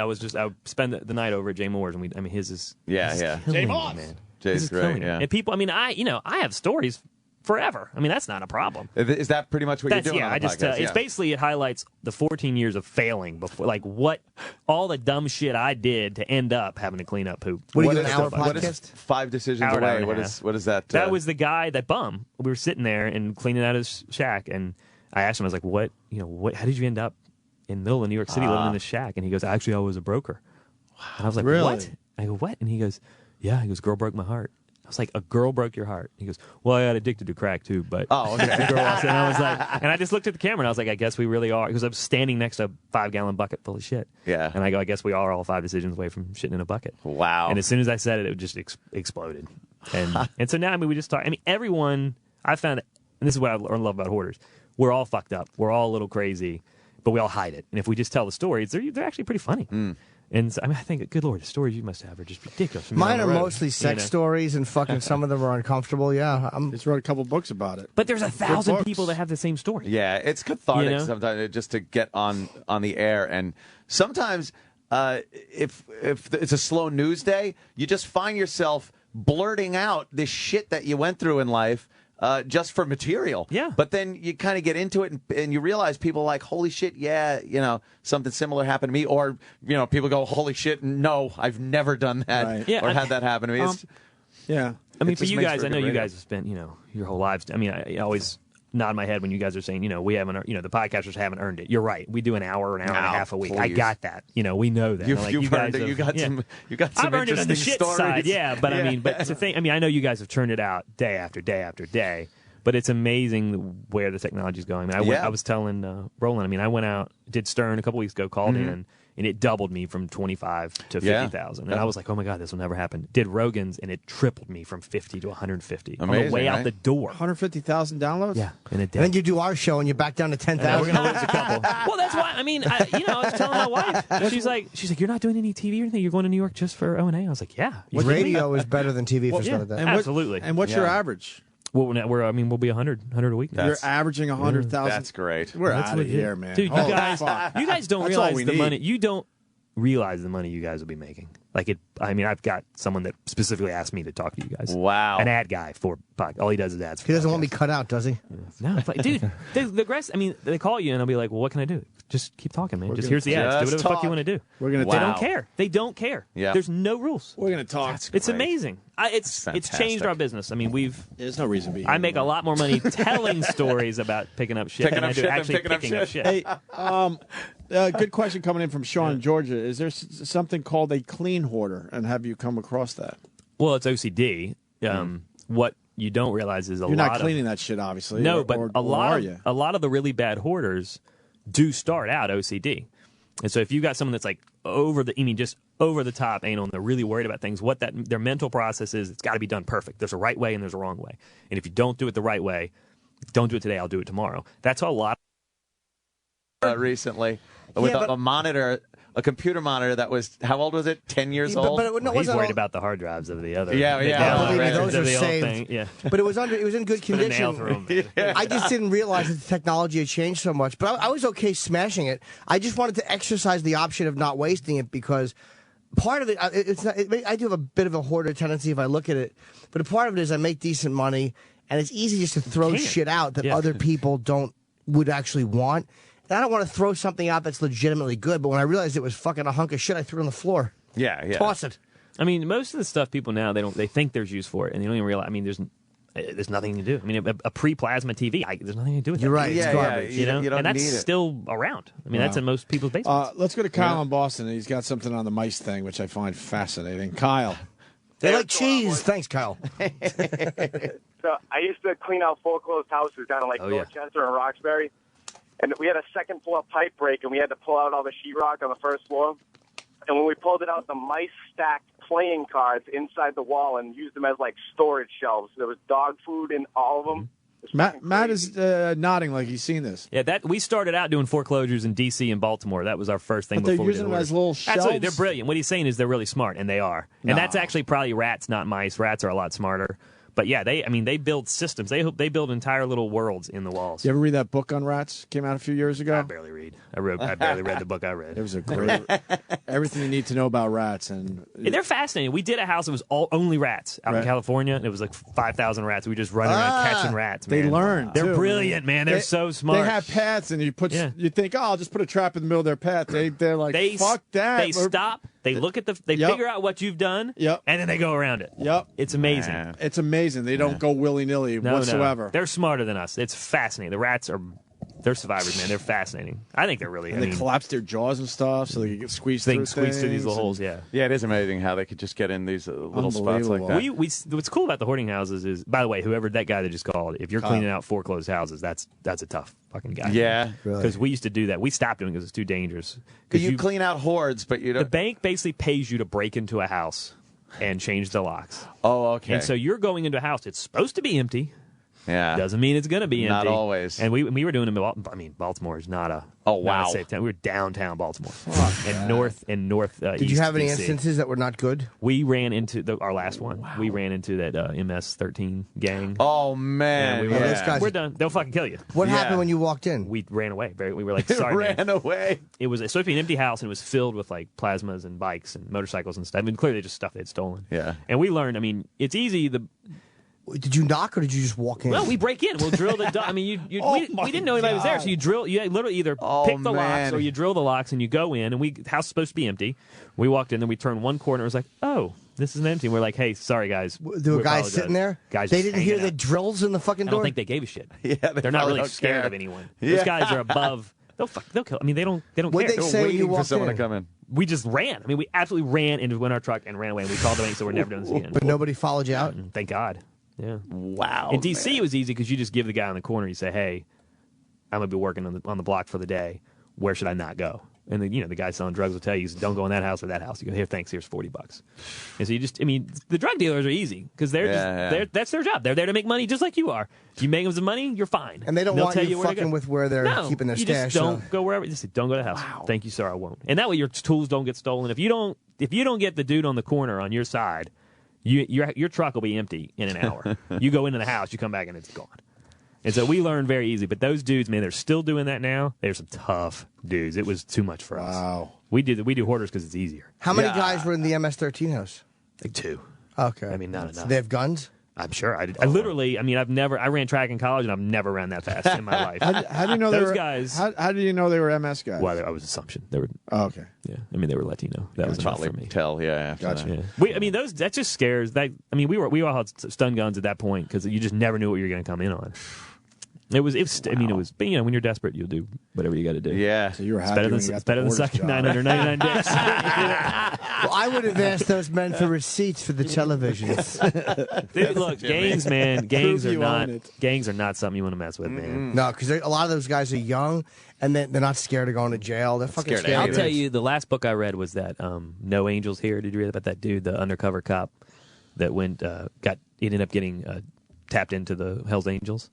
spend the night over at Jay Moore's, and his is
Jay
Moore, man.
Jay's great. Yeah.
And people, I have stories forever. I mean, that's not a problem.
Is that pretty much what you're doing?
Yeah,
on the podcast?
It's basically, it highlights the 14 years of failing before, like all the dumb shit I did to end up having to clean up poop.
What is an hour podcast?
What is 5 decisions away? What is that?
That was the guy, that bum. We were sitting there and cleaning out his shack, and I asked him, I was like, what, how did you end up in the middle of New York City living in this shack? And he goes, actually, I was a broker. And I was like,
Really?
what? I go, what? And he goes, yeah. He goes, girl broke my heart. I was like, a girl broke your heart? He goes, well, I got addicted to crack too, but
okay.
the girl walks in, and I was like, and I just looked at the camera and I was like, I guess we really are, because I'm standing next to a 5-gallon bucket full of shit.
Yeah.
And I go, I guess we are all 5 decisions away from shitting in a bucket.
Wow.
And as soon as I said it, it just exploded. And so now, we just talk. everyone, I found, and this is what I love about Hoarders, we're all fucked up. We're all a little crazy, but we all hide it. And if we just tell the stories, they're actually pretty funny. And so, I think, good Lord, the stories you must have are just ridiculous.
Mine are mostly sex stories, and fucking some of them are uncomfortable. Yeah,
Just wrote a couple books about it.
But there's 1,000 people that have the same story.
Yeah, it's cathartic sometimes just to get on the air. And sometimes if it's a slow news day, you just find yourself blurting out this shit that you went through in life. Just for material.
Yeah.
But then you kind of get into it and you realize people are like, holy shit, yeah, something similar happened to me. Or, people go, holy shit, no, I've never done that or had that happen to me.
Yeah.
For you guys, I know you guys have spent, your whole lives. I always nod my head when you guys are saying, we haven't, the podcasters haven't earned it. You're right. We do an hour and a half a week.
Please.
I got that. We know that.
You've earned it. You got some
I've earned it on the shit
stories.
side, yeah. But but to think, I know you guys have churned it out day after day after day. But it's amazing where the technology is going. I was telling Roland. I went out, did Stern a couple weeks ago, called in, and it doubled me from 25 to 50,000. And I was like, oh my God, this will never happen. Did Rogan's, and it tripled me from 50 to 150
Amazing,
on the way out the door.
150,000 downloads?
Yeah, in a day.
And then you do our show, and you're back down to 10,000.
We're gonna lose a couple. Well, that's why. I was telling my wife. She's like, you're not doing any TV or anything. You're going to New York just for O&A. I was like, yeah.
Radio is better than TV for stuff like that.
Absolutely.
And what's your average?
Well, we'll be 100 a week now.
You're averaging 100,000.
That's great.
We're out of here, man.
Dude, you guys don't realize the money. You don't realize the money you guys will be making. I've got someone that specifically asked me to talk to you guys.
Wow.
An ad guy for podcast. All he does is ads.
He doesn't want me cut out, does he?
No, it's like, dude, the rest. They call you and I'll be like, well, what can I do? Just keep talking, man. Here's the ads. Do whatever the fuck you want to do.
We're gonna.
They don't care. They don't care.
Yeah.
There's no rules.
We're gonna talk.
It's amazing. It's changed our business.
There's no reason to be here.
I make a lot more money telling stories about picking up shit than I do actually picking up shit.
Hey, good question coming in from Sean in Georgia. Is there something called a clean hoarder, and have you come across that?
Well, it's OCD. What you don't realize is
you're not cleaning that shit, obviously.
No, but a lot of the really bad hoarders do start out OCD. And so if you got someone that's like just over the top anal, and they're really worried about things, what their mental process is, it's got to be done perfect. There's a right way and there's a wrong way. And if you don't do it the right way, don't do it today, I'll do it tomorrow. That's how a lot
recently with a monitor, a computer monitor that was, how old was it? 10 years old?
But he's worried about the hard drives of the other.
Those are saved.
Yeah.
But it was in good condition. I just didn't realize that the technology had changed so much. But I was okay smashing it. I just wanted to exercise the option of not wasting it, because part of it, I do have a bit of a hoarder tendency if I look at it. But a part of it is I make decent money, and it's easy just to throw shit out that other people would actually want. And I don't want to throw something out that's legitimately good, but when I realized it was fucking a hunk of shit, I threw it on the floor.
Yeah.
Toss it.
Most of the stuff people now, they think there's use for it, and they don't even realize. There's nothing to do. A pre-plasma TV, there's nothing to do with it.
You're right.
Yeah,
it's garbage.
You don't
and that's
need it.
Still around. That's in most people's basements.
Let's go to Kyle in Boston. He's got something on the mice thing, which I find fascinating. Kyle.
They like cheese. Thanks, Kyle.
So I used to clean out foreclosed houses down in Dorchester and Roxbury. And we had a second floor pipe break, and we had to pull out all the sheetrock on the first floor. And when we pulled it out, the mice stacked playing cards inside the wall and used them as storage shelves. There was dog food in all of them.
Matt is nodding like he's seen this.
Yeah, we started out doing foreclosures in D.C. and Baltimore. That was our first thing.
But they're
before
using them as little shelves?
Absolutely, they're brilliant. What he's saying is they're really smart, and they are. And that's actually probably rats, not mice. Rats are a lot smarter. But yeah, they build systems. They build entire little worlds in the walls.
You ever read that book on rats? Came out a few years ago.
I barely read. I barely read the book I read.
It was a great everything you need to know about rats, and
they're fascinating. We did a house that was only rats out in California, and it was 5,000 rats. We just running around catching rats. Man.
They learn.
They're brilliant, man. They're so smart.
They have paths, and you think, I'll just put a trap in the middle of their path. They're like, fuck that.
They stop. They look at they figure out what you've done, and then they go around it.
Yep.
It's amazing.
Man.
It's amazing. They don't go willy-nilly whatsoever.
No. They're smarter than us. It's fascinating. The rats are They're survivors, man. They're fascinating. I think they're really.
And they collapse their jaws and stuff, so they can get squeezed through
through these little holes. Yeah.
Yeah, it is amazing how they could just get in these little spots like that.
What's cool about the hoarding houses is, by the way, whoever that guy that just called, if you're cleaning out foreclosed houses, that's a tough fucking guy.
Yeah,
because we used to do that. We stopped doing it because it's too dangerous.
Because you clean out hoards, but you don't.
The bank basically pays you to break into a house and change the locks.
Oh, okay.
And so you're going into a house. It's supposed to be empty.
Yeah.
Doesn't mean it's going to be empty.
Not always.
And we were doing them. I mean, Baltimore is not a not a safe town. We were downtown Baltimore and north.
Did you have any instances that were not good?
We ran into our last one. Wow. We ran into that MS-13 gang.
Oh man,
those guys,
we're done. They'll fucking kill you.
What happened when you walked in?
We ran away. We were like, sorry,
ran away.
It was supposed to be an empty house, and it was filled with like plasmas and bikes and motorcycles and stuff. I mean, clearly just stuff they'd stolen.
Yeah.
And we learned. I mean, it's easy.
Did you knock or did you just walk in?
Well, we break in. We'll drill the. I mean, we didn't know anybody was there, so you drill. You literally either pick the locks or you drill the locks, and you go in. And the house is supposed to be empty. We walked in, then we turned one corner. It was like, oh, this isn't empty. And we're like, hey, sorry guys.
There were guys sitting there.
Guys,
they didn't hear the drills in the fucking door.
I don't think they gave a shit.
Yeah,
they're not really scared of anyone. Those guys are above. They'll kill. I mean, they don't
What'd
care.
they say when you walked
for someone to come in?
We just ran. I mean, we absolutely ran into our truck and ran away. And we called the bank, so we're never doing this again.
But nobody followed you out?
Thank God. Yeah.
Wow.
In DC, it was easy because you just give the guy on the corner. You say, "Hey, I'm gonna be working on the block for the day. Where should I not go?" And the guy selling drugs will tell you, "Don't go in that house or that house." You go, "Here, thanks. Here's $40." And so the drug dealers are easy because that's their job. They're there to make money just like you are. You make them some money, you're fine.
And they don't want you fucking with where they're keeping their stash.
Just don't go wherever. Just say, don't go to the house. Wow. Thank you, sir. I won't. And that way your tools don't get stolen. If you don't get the dude on the corner on your side. Your truck will be empty in an hour. You go into the house, you come back, and it's gone. And so we learned very easy. But those dudes, man, they're still doing that now. They're some tough dudes. It was too much for us.
Wow.
We do Hoarders because it's easier.
How many guys were in the MS-13 house?
Like 2.
Okay.
I mean, not enough.
They have guns?
I'm sure. I literally, I ran track in college, and I've never ran that fast in my life.
How do you know
those guys?
How do you know they were MS guys?
Well, I was assumption. They were.
Oh, okay.
Yeah, I mean they were Latino. That was enough for me.
Tell, yeah.
Gotcha.
Yeah. That just scares. We all had stun guns at that point because you just never knew what you were going to come in on. It was. But when you're desperate, you'll do whatever you got to do.
Yeah.
So you were happy
it's better than sucking 999 dicks.
Well, I would have asked those men for receipts for the televisions.
Dude, look, gangs, man. Gangs are not something you want to mess with, man.
No, because a lot of those guys are young, and they're not scared of going to jail. They're fucking scared.
I'll tell you, the last book I read was that No Angels Here. Did you read about that dude, the undercover cop that ended up getting tapped into the Hells Angels?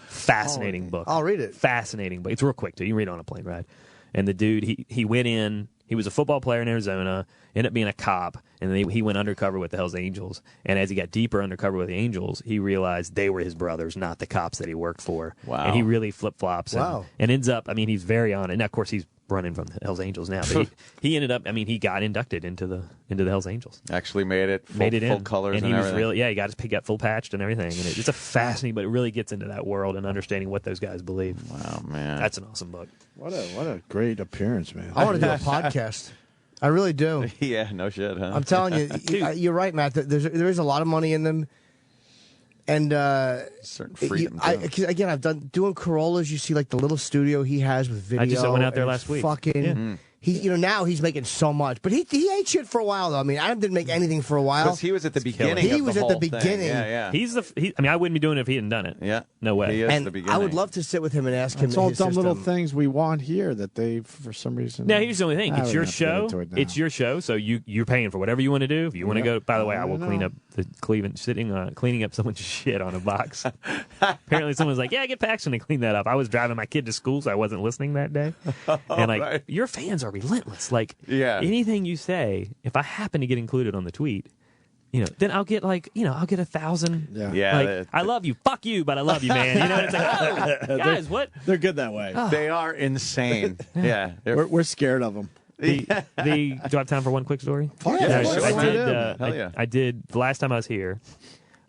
Fascinating book.
I'll read it.
Fascinating book. It's real quick, too. You can read it on a plane ride. And the dude, he went in. He was a football player in Arizona, ended up being a cop, and then he went undercover with the Hells Angels. And as he got deeper undercover with the Angels, he realized they were his brothers, not the cops that he worked for.
Wow.
And he really flip-flops.
Wow.
And ends up, he's very on it. And, of course, he's running from the Hells Angels now. But he ended up, he got inducted into the Hells Angels.
Actually made it full colors and
he
everything.
Was really, he got full patched and everything. And it's a fascinating, but it really gets into that world and understanding what those guys believe.
Wow, man.
That's an awesome book.
What a great appearance, man.
I want to do a podcast. I really do.
Yeah, no shit, huh?
I'm telling you, you're right, Matt. There is a lot of money in them. And
certain freedom.
Again, I've doing Corollas. You see, like the little studio he has with video.
I just went out there last week.
Fucking, now he's making so much, but he ate shit for a while though. Adam didn't make anything for a while
because he was at the beginning.
He was at the beginning.
Yeah.
I wouldn't be doing it if he hadn't done it.
Yeah,
no way.
He is
and
the beginning.
I would love to sit with him and ask him.
It's all
his
dumb
system.
little things we want here that they, for some reason.
Now here's the only thing: it's your show. It's your show, so you're paying for whatever you want to do. If you want to go, by the way, I will clean up the cleaning up someone's shit on a box. Apparently, someone was like, "Yeah, get Paxton to clean that up." I was driving my kid to school, so I wasn't listening that day. And your fans are relentless. Like, anything you say, if I happen to get included on the tweet, then I'll get I'll get 1,000.
Yeah.
I love you. Fuck you, but I love you, man. It's like, oh, guys, what?
They're good that way.
They are insane. Yeah.
We're scared of them.
Do I have time for one quick story? I did the last time I was here.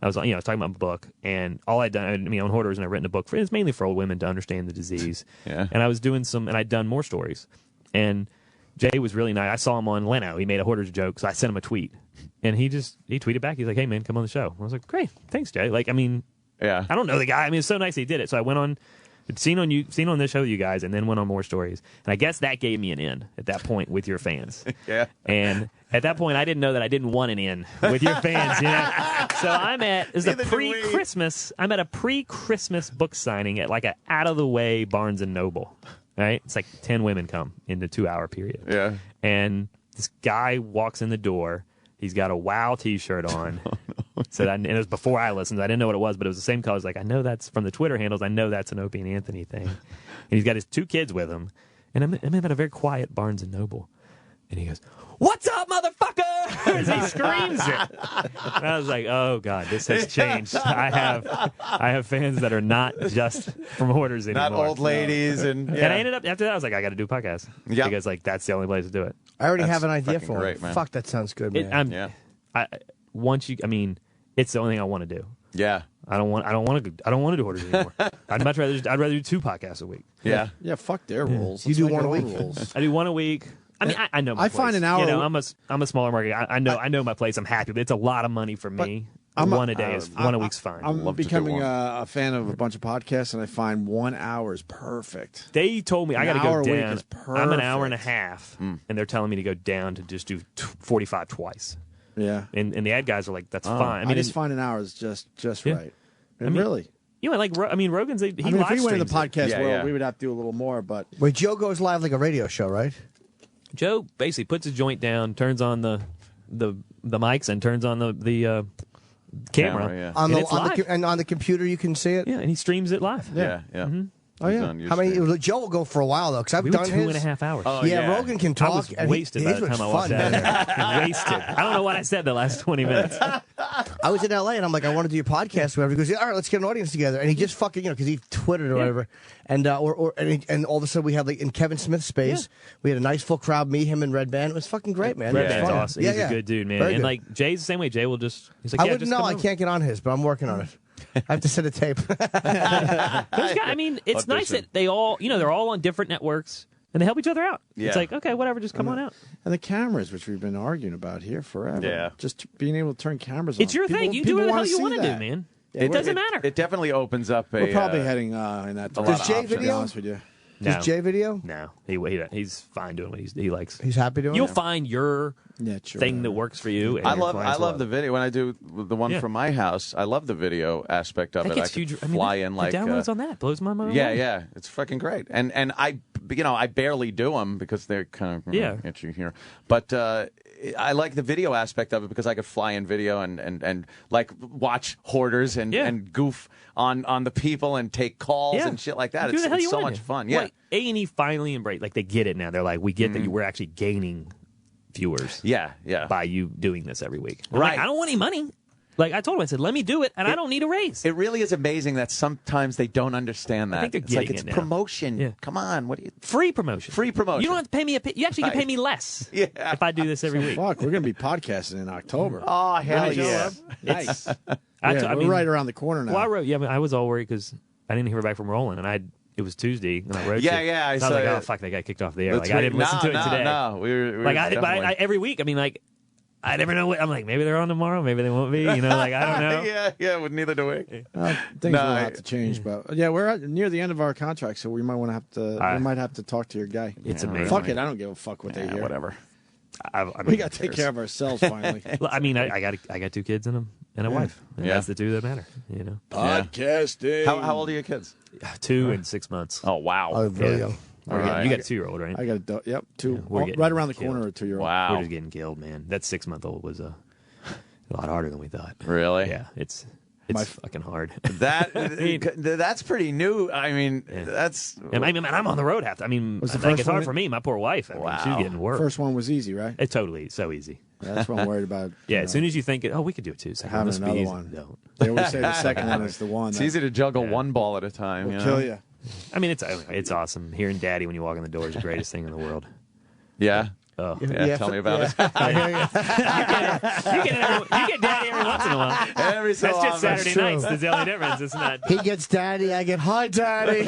I was talking about my book, and all I'd done, on Hoarders, and I'd written a book it's mainly for old women to understand the disease.
Yeah.
And I was doing and I'd done more stories. And Jay was really nice. I saw him on Leno. He made a Hoarders joke, so I sent him a tweet. And he tweeted back. He's like, "Hey, man, come on the show." I was like, "Great. Thanks, Jay." I don't know the guy. It's so nice he did it. So I went on Seen on this show, you guys, and then went on more stories. And I guess that gave me an in at that point with your fans.
Yeah.
And at that point, I didn't know that I didn't want an in with your fans. You know? So I'm at a pre-Christmas book signing at like an out of the way Barnes and Noble. Right? It's like 10 women come in the 2-hour period.
Yeah.
And this guy walks in the door. He's got a WoW T-shirt on. So and it was before I listened. I didn't know what it was, but it was the same color. I was like, I know that's from the Twitter handles. I know that's an Opie and Anthony thing. And he's got his 2 kids with him. And I'm at a very quiet Barnes and Noble. And he goes, "What's up, motherfucker?" As he screams it. And I was like, oh, God, this has changed. I have fans that are not just from Hoarders anymore.
Not old ladies. And
I ended up, after that, I was like, I got to do a podcast.
Yep.
Because, like, that's the only place to do it.
I already have an idea for
great,
it.
man.
Fuck, that sounds good, man.
It's the only thing I want to do.
Yeah.
I don't want to do Hoarders anymore. I'd rather do 2 podcasts a week.
Yeah.
Yeah, fuck their rules.
You do
Let's make
one a
our
week.
own rules.
I do one a week. I mean, I know my place.
find an hour.
You know, I'm a smaller market. I know my place. I'm happy, but it's a lot of money for me. One a week's fine.
I'm
Love to do
becoming
one.
a fan of a bunch of podcasts, and I find 1 hour is perfect.
They told me I got to
hour
go
a week
down.
is
I'm an hour and a
perfect.
half, and they're telling me to go down to just do 45 twice.
Yeah.
And the ad guys are like, that's fine.
I just find an hour is just
Yeah.
right. And really.
You know, like Rogan's. He
if we went in the podcast
Yeah,
world,
yeah.
we would have to do a little more, but
Wait, Joe goes live like a radio show, right?
Joe basically puts his joint down, turns on the mics, and turns on the camera.
Yeah.
On
And
the,
it's
on
live.
the and on the computer you can see it.
Yeah, and he streams it live.
Yeah.
Oh, yeah.
On
How many?
Ustream.
Joe will go for a while though, because I've
We
done
were 2.5
his.
hours.
Oh,
yeah,
yeah.
Rogan can
I
talk.
was
and
wasted by
his
the
was
time I walked
fun,
out of
man.
there. Wasted. I don't know what I said the last 20 minutes.
I was in LA and I'm like, I want to do your podcast. Or whatever. He goes, all right, let's get an audience together. And he just fucking, because he Twittered or whatever. And and all of a sudden we had like in Kevin Smith's space, we had a nice full crowd. Me, him, and Red Band. It was fucking great, man.
Red
It was
Band's
fun.
awesome. He's a good dude, man.
Very
And
good.
like Jay's the same way. Jay will he's like,
I
yeah,
wouldn't
just
know.
come
I
over.
can't get on his, but I'm working on it. I have to send a tape.
I mean, it's nice
Audition.
that they all, they're all on different networks and they help each other out.
Yeah.
It's like, okay, whatever, just come on out.
And the cameras, which we've been arguing about here forever.
Yeah.
Just being able to turn cameras on.
It's your thing. You do what the hell you want to do, man.
Yeah,
It doesn't matter.
It definitely opens up a.
We're probably heading in that direction.
Does Jay
to be
video?
honest with you.
Does
No.
Jay video?
No, he's fine doing what he likes.
He's happy doing
You'll
it?
find your
Yeah, sure.
thing that works for you. And
I
your
love
clients
the video when I do the one
Yeah.
from my house. I love the video aspect of
That
it.
gets
I could
huge.
fly in like
the downloads on that blows my mind.
yeah, it's fucking great. And I barely do them because they're kind of itchy here. But I like the video aspect of it because I could fly in video and like watch Hoarders and goof on the people and take calls and shit like that.
Do the hell
It's
you
so
wanna
much
do.
fun. Yeah.
Like, A&E finally embraced. Like they get it now. They're like, we get that you were actually gaining viewers.
Yeah.
By you doing this every week. I'm
Right.
like, I don't want any money. Like I told him, I said, let me do it, and I don't need a raise.
It really is amazing that sometimes they don't understand that.
I think they're
it's like
getting
it's
it now.
promotion.
Yeah.
Come on, what do you?
Free promotion.
Free promotion.
You don't have to pay me you actually can pay me less.
Yeah.
If I do this every week.
Fuck, we're going to be podcasting in October.
Oh hell
Nice.
yeah!
Nice.
I
Yeah, we're right around the corner now.
Well, I wrote. Yeah, I was all worried because I didn't hear back from Roland, and it was Tuesday, and I wrote.
Yeah,
you.
yeah, I
So I
saw
was like,
it.
oh fuck, they got kicked off the air.
That's
Like I didn't
right.
listen to it today.
No, we were
like
definitely-
every week. I mean, like I never know. I'm like, maybe they're on tomorrow, maybe they won't be. You know, like I don't know.
yeah, well, neither do we.
Things
No,
will have to change, but yeah, we're near the end of our contract, so we might we might have to talk to your guy.
It's
Yeah,
amazing.
Fuck it, I don't give a fuck what they
Yeah,
hear.
whatever.
I mean,
We got to take care of ourselves finally.
I mean, I got 2 kids and a wife. And
Yeah.
That's the 2 that matter. You know,
Podcasting.
How old are your kids?
2 and 6 months.
Oh wow!
Oh, really
Yeah.
young.
All right.
You got a 2-year-old, right?
I got a yep, 2.
we're getting
Right around the
killed.
corner, a 2-year-old.
Wow.
We're just getting killed, man. That 6-month-old was a lot harder than we thought.
Really?
Yeah, it's fucking hard.
That's pretty new. I mean, that's.
And I'm on the road half. I mean,
Was the
like,
first
it's hard
one-
for me. My poor wife. I mean,
Wow.
she's getting work.
First one was easy, right?
It's totally so easy.
Yeah, that's what I'm worried about.
Yeah,
you
as
know.
soon as you think, we could do it too. Second
Having
one, this will be
another
easy.
one.
Don't.
They always say the second one is the one.
It's
that
easy to juggle one ball at a time.
will
you know?
kill you.
I mean, it's awesome. Hearing Daddy when you walk in the door is the greatest thing in the world.
Yeah.
Oh,
Yeah. Tell me about it.
I hear you.
you get Daddy every once in a while.
Every so
That's
often.
just Saturday
true.
nights. That's the only difference. It's not.
He gets daddy, I get hi, daddy.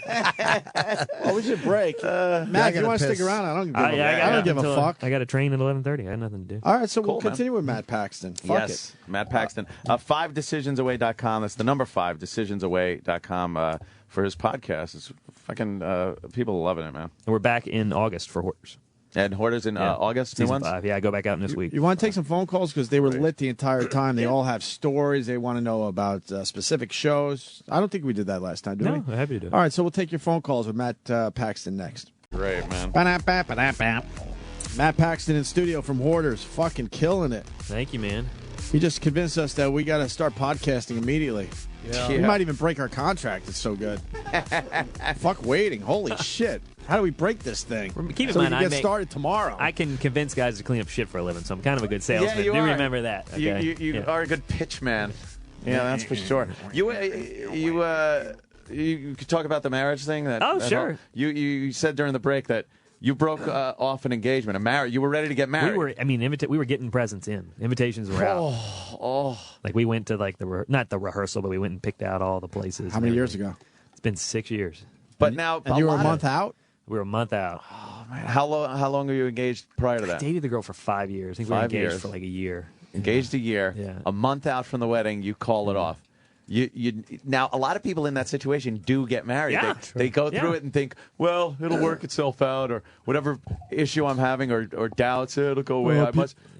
Well, we should break. Matt, if you want to stick around, I don't give a fuck.
I got a train at 11:30. I had nothing to do.
All right, so we'll continue with Matt Paxton. Fuck it.
Matt Paxton. 5decisionsaway.com. That's the number 5decisionsaway.com for his podcast. It's fucking people are loving it, man.
And we're back in August for Hoarders.
And Hoarders in August,
Season 5. Yeah, I go back out in this week.
You want to take some phone calls? Because they were lit the entire time. They all have stories. They want to know about specific shows. I don't think we did that last time, did we?
No, I'm happy to do it.
All right, so we'll take your phone calls with Matt Paxton next.
Great, man.
Matt Paxton in studio from Hoarders. Fucking killing it.
Thank you, man.
He just convinced us that we got to start podcasting immediately.
Yeah.
We might even break our contract. It's so good. Fuck waiting. Holy shit. How do we break this thing?
Keep in
so
mind,
we can get started tomorrow.
I can convince guys to clean up shit for a living, so I'm kind of a good salesman.
Yeah, you
Do
are.
remember that. Okay?
You are a good pitch man. Yeah, that's for sure. You could talk about the marriage thing.
Sure.
You said during the break that you broke off an engagement, a marriage. You were ready to get married.
We were getting presents in. Invitations were out. Like we went to not the rehearsal, but we went and picked out all the places.
How many years ago?
It's been 6 years.
But now,
and you were a month out.
We were a month out.
Oh man, how long were you engaged prior to that?
I dated the girl for 5 years. I think we were engaged for like a year.
Engaged a year.
Yeah.
A month out from the wedding, you call it off. Now, a lot of people in that situation do get married.
Yeah.
They go through it and think, well, it'll work itself out, or whatever issue I'm having, or doubts, it'll go away.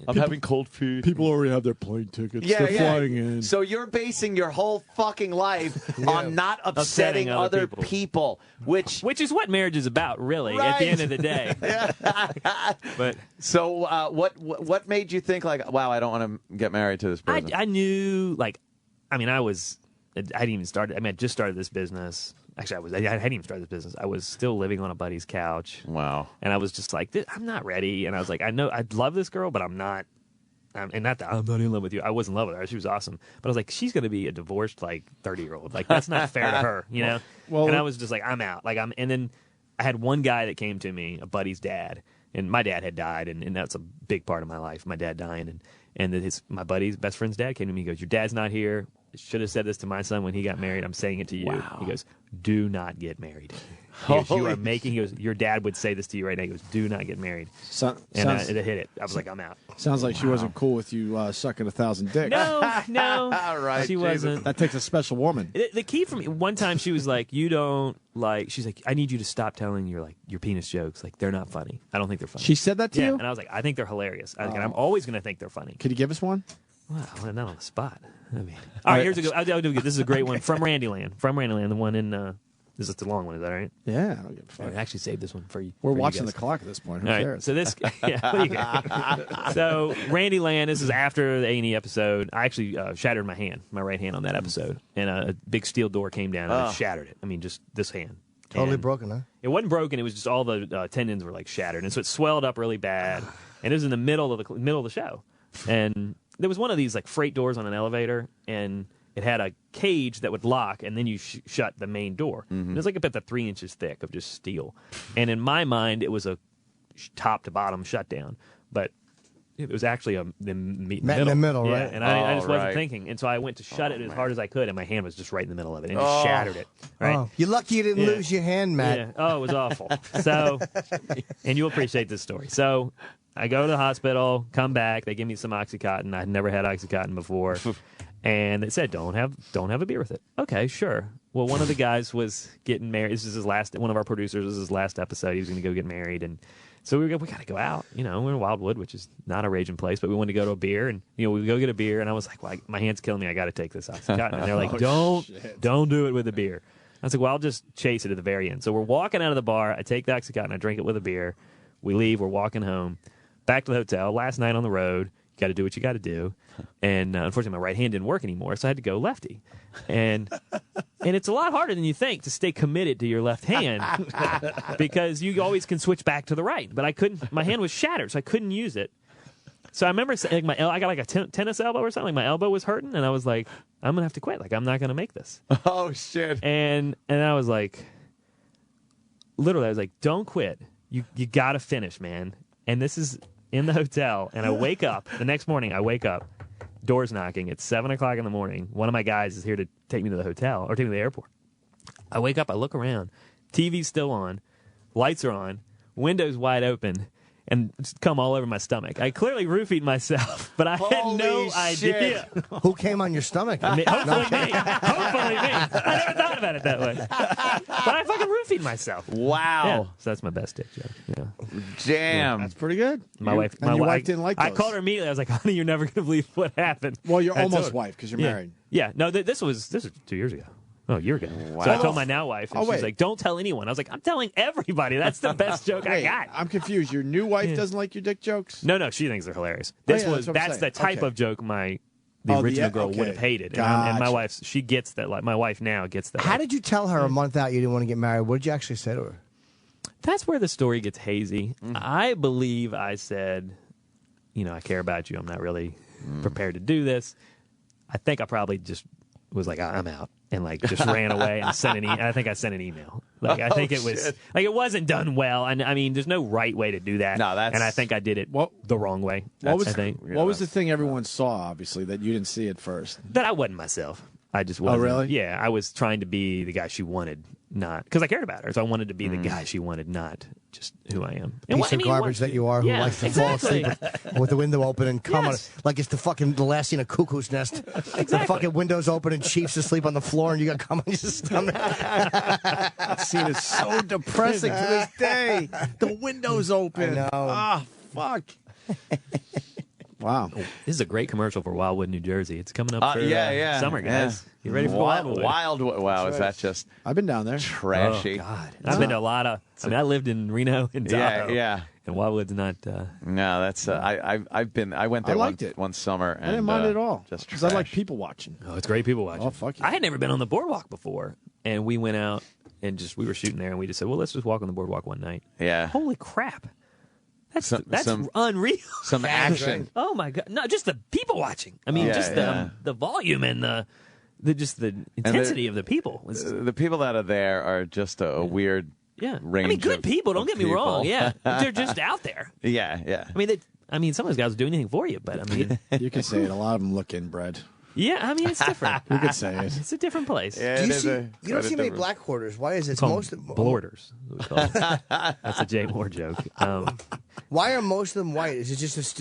I'm having cold feet.
People already have their plane tickets. They're flying in.
So you're basing your whole fucking life on not upsetting other people, which
is what marriage is about, really. At the end of the day. But
so, what made you think like, wow, I don't want to get married to this person?
I knew, like. I hadn't even started. I just started this business. Actually, I hadn't even started this business. I was still living on a buddy's couch.
Wow.
And I was just like, I'm not ready. And I was like, I know I love this girl, but I'm not. And not that I'm not in love with you. I was in love with her. She was awesome. But I was like, she's going to be a divorced 30-year-old. Like that's not fair to her, you know. Well, and I was just like, I'm out. And then I had one guy that came to me, a buddy's dad, and my dad had died, and that's a big part of my life. My dad dying, and my buddy's best friend's dad came to me. He goes, your dad's not here. Should have said this to my son when he got married. I'm saying it to you.
Wow.
He goes, do not get married. He goes, he goes, your dad would say this to you right now. He goes, do not get married. It hit it. I was like, I'm out.
Sounds like she wasn't cool with you sucking 1,000 dicks.
No.
All right,
she wasn't.
That takes a special woman.
The key for me, one time she was like, she's like, I need you to stop telling your penis jokes. Like, they're not funny. I don't think they're funny.
She said that to you?
And I was like, I think they're hilarious. And I'm always going to think they're funny.
Could you give us one?
Wow, not on the spot. All right, here's a good. I'll do good. This is a great one from Randyland. The one in. This is the long one. Is that all right?
Yeah, I don't give a fuck.
I actually saved this one for you.
We're watching the clock at this point. Who cares?
So this. So Randyland. This is after the A&E episode. I actually shattered my right hand on that episode, and a big steel door came down and I shattered it. I mean, just this hand.
Totally broken, huh?
It wasn't broken. It was just all the tendons were shattered, and so it swelled up really bad. And it was in the middle of the show, and there was one of these freight doors on an elevator, and it had a cage that would lock, and then you shut the main door. Mm-hmm. It was about the 3 inches thick of just steel. And in my mind, it was a top to bottom shutdown, but it was actually in the middle,
right?
And I just wasn't thinking, and so I went to shut it as hard as I could, and my hand was just right in the middle of it, and it shattered it. Right?
Oh, you're lucky you didn't lose your hand, Matt.
Yeah. Oh, it was awful. So, and you'll appreciate this story. So, I go to the hospital, come back. They give me some Oxycontin. I'd never had Oxycontin before, and it said, "Don't have a beer with it." Okay, sure. Well, one of the guys was getting married. This is his last. One of our producers. This is his last episode. He was going to go get married, and so we got to go out. We're in Wildwood, which is not a raging place, but we wanted to go to a beer, and we go get a beer, and I was like, "Well, my hand's killing me. I got to take this Oxycontin." And they're like, "Don't do it with a beer." I was like, "Well, I'll just chase it at the very end." So we're walking out of the bar. I take the Oxycontin. I drink it with a beer. We leave. We're walking home. Back to the hotel. Last night on the road. You got to do what you got to do. And unfortunately, my right hand didn't work anymore, so I had to go lefty. And it's a lot harder than you think to stay committed to your left hand because you always can switch back to the right. But I couldn't. My hand was shattered, so I couldn't use it. So I remember I got a tennis elbow or something. My elbow was hurting, and I was like, I'm going to have to quit. I'm not going to make this.
Oh, shit.
And I was like, literally, I was like, don't quit. You got to finish, man. And this is in the hotel, and I wake up. The next morning, doors knocking. It's 7 o'clock in the morning. One of my guys is here to take me to the hotel, or take me to the airport. I wake up, I look around, TV's still on, lights are on, windows wide open, and just come all over my stomach. I clearly roofied myself, but I had no idea.
Who came on your stomach?
Hopefully me. Hopefully me. I never thought about it that way. But I fucking roofied myself.
Wow.
Yeah, so that's my best dick joke. Yeah.
Damn.
That's pretty good.
My wife
didn't like those.
I called her immediately. I was like, honey, you're never going to believe what happened.
Well, you're
I
almost
told her.
wife because you're married.
Yeah. No, this was 2 years ago. Oh, a year ago.
Wow.
So I told my now wife, and
wait.
she's like, don't tell anyone. I was like, I'm telling everybody. That's the best joke I got.
I'm confused. Your new wife doesn't like your dick jokes?
No, she thinks they're hilarious.
yeah,
That's
what I'm
the
saying.
type
Okay.
of joke the original girl would have hated. And my wife, she gets that. Like my wife now gets that.
How did you tell her a month out you didn't want to get married? What did you actually say to her?
That's where the story gets hazy. I believe I said, I care about you. I'm not really prepared to do this. I think I probably just was like, I'm out, and like just ran away and sent I think I sent an email. Like I think it was like it wasn't done well, and I mean, there's no right way to do that.
No,
and I think I did it the wrong way.
What was the thing everyone saw, obviously, that you didn't see at first?
That I wasn't myself. I just wasn't.
Oh, really?
Yeah, I was trying to be the guy she wanted, not because I cared about her. So I wanted to be the guy she wanted, not just who I am.
Piece of garbage that you are, who likes to fall asleep with the window open and come on, like it's the last scene of Cuckoo's Nest. The fucking window's open and Chief's asleep on the floor, and you got to come on your stomach.
That scene is so depressing to this day. The window's open.
I know.
Ah, fuck. Wow.
This is a great commercial for Wildwood, New Jersey. It's coming up for summer, guys.
Yeah.
You ready for Wildwood?
Wow, is that just
I've been down there.
trashy?
Oh, God. I've been to a lot of. I lived in Reno and Tahoe.
Yeah.
And Wildwood's not.
No, that's I've been. I went there one summer. And,
I didn't mind it at all.
Just
because I like people watching.
Oh, it's great people watching.
Oh, fuck yeah.
I had never been on the boardwalk before, and we went out and we were shooting there, and we just said, well, let's just walk on the boardwalk one night.
Yeah.
Holy crap. That's
Some
unreal.
Some action.
Oh my God! No, just the people watching. I mean, just the volume and the intensity of the people.
The people that are there are just a weird range.
I mean, good people. Don't get me wrong. Yeah, they're just out there.
Yeah.
I mean, some of those guys will do anything for you, but I mean,
you can say it. A lot of them look inbred.
Yeah, I mean, it's different.
You could say it.
It's a different place.
Yeah,
you don't see many black hoarders. Why is it? Most of them
Blorders. That's a Jay Moore joke.
Why are most of them white? Is it just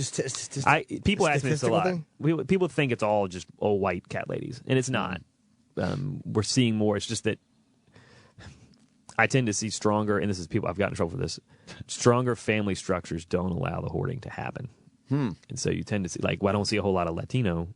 people ask me this a lot.
Thing?
People think it's all just old white cat ladies, and it's not. We're seeing more. It's just that I tend to see stronger, and this is people I've gotten in trouble for this. Stronger family structures don't allow the hoarding to happen, and so you tend to see I don't see a whole lot of Latino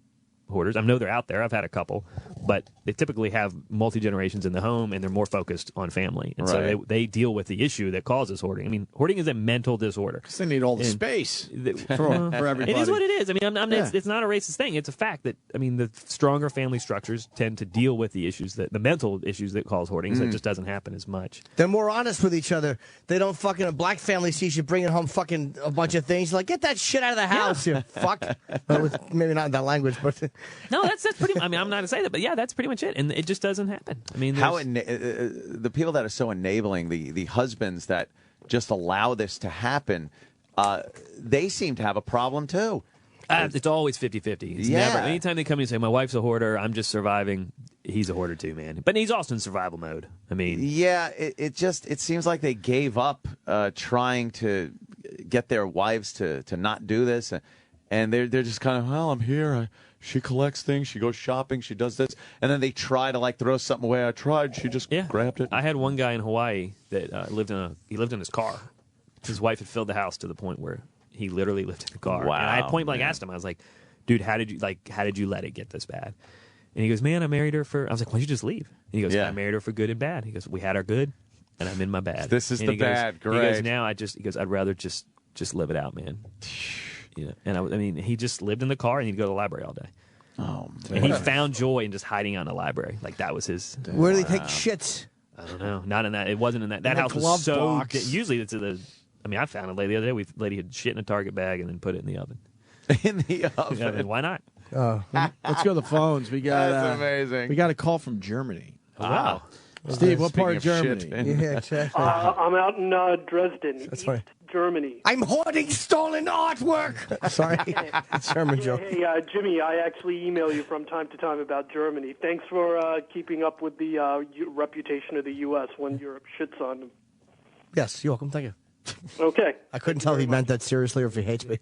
hoarders. I know they're out there. I've had a couple, but they typically have multi-generations in the home, and they're more focused on family. And so they deal with the issue that causes hoarding. I mean, hoarding is a mental disorder.
Because they need all the space for everybody.
It is what it is. I mean, it's not a racist thing. It's a fact that, I mean, the stronger family structures tend to deal with the issues, the mental issues that cause hoarding, so it just doesn't happen as much.
They're more honest with each other. They don't a black family sees you bringing home fucking a bunch of things. Like, get that shit out of the house, you fuck. Maybe not in that language, but...
No, that's pretty. I mean, I'm not to say that, but yeah, that's pretty much it, and it just doesn't happen. I mean,
the people that are so enabling, the husbands that just allow this to happen, they seem to have a problem too.
It's always 50-50. It's never. Anytime they come in and say, "My wife's a hoarder, I'm just surviving," he's a hoarder too, man. But he's also in survival mode. I mean,
yeah, it seems like they gave up trying to get their wives to not do this, and they're just kind of, well, I'm here. She collects things. She goes shopping. She does this, and then they try to throw something away. I tried. She just grabbed it.
I had one guy in Hawaii that lived in his car. His wife had filled the house to the point where he literally lived in the car.
Wow,
and I point blank asked him. I was like, "Dude, how did you let it get this bad?" And he goes, "Man, I married her for." I was like, "Why don't you just leave?" And he goes, "I married her for good and bad." He goes, "We had our good, and I'm in my bad.
This is the bad. Great."
He goes, "Now I'd rather just live it out, man." And I mean, he just lived in the car and he'd go to the library all day.
Oh,
man. And he found joy in just hiding out in the library. Like that was his.
Where do they take shits?
I don't know. Not in that. It wasn't in that. That house was so. Usually it's in the. I mean, I found a lady the other day. Lady had shit in a Target bag and then put it in the oven.
In the oven.
I mean, why not?
Let's go to the phones. We got.
That's amazing.
We got a call from Germany.
Wow.
Steve, what part of Germany?
Yeah, exactly.
I'm out in Dresden,
That's
East
right.
Germany.
I'm hoarding stolen artwork. Sorry, it's Sherman joke.
Hey, Jimmy, I actually email you from time to time about Germany. Thanks for keeping up with the reputation of the U.S. when Europe shits on them.
Yes, you're welcome. Thank you.
Okay.
I couldn't tell if he meant that seriously or if he hates me.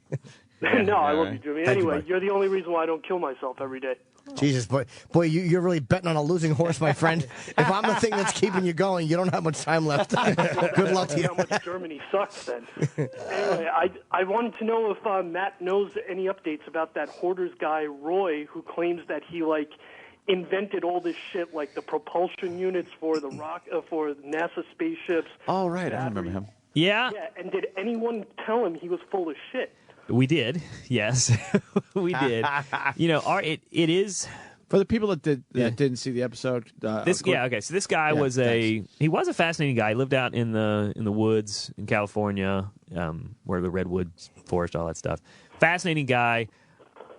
No, I love you, Jimmy.
Thank you,
Anyway,
bud.
you're the only reason why I don't kill myself every day.
Jesus, boy, you're really betting on a losing horse, my friend. If I'm the thing that's keeping you going, you don't have much time left. Good luck to you.
How much Germany sucks, then. Anyway, I wanted to know if Matt knows any updates about that Hoarders guy, Roy, who claims that he, invented all this shit, like the propulsion units for the for NASA spaceships.
Oh, right. I remember him.
Yeah.
Yeah, and did anyone tell him he was full of shit?
We did, yes, we did. It is
for the people that didn't see the episode.
So this guy was a fascinating guy. He lived out in the woods in California, where the redwood forest, all that stuff. Fascinating guy.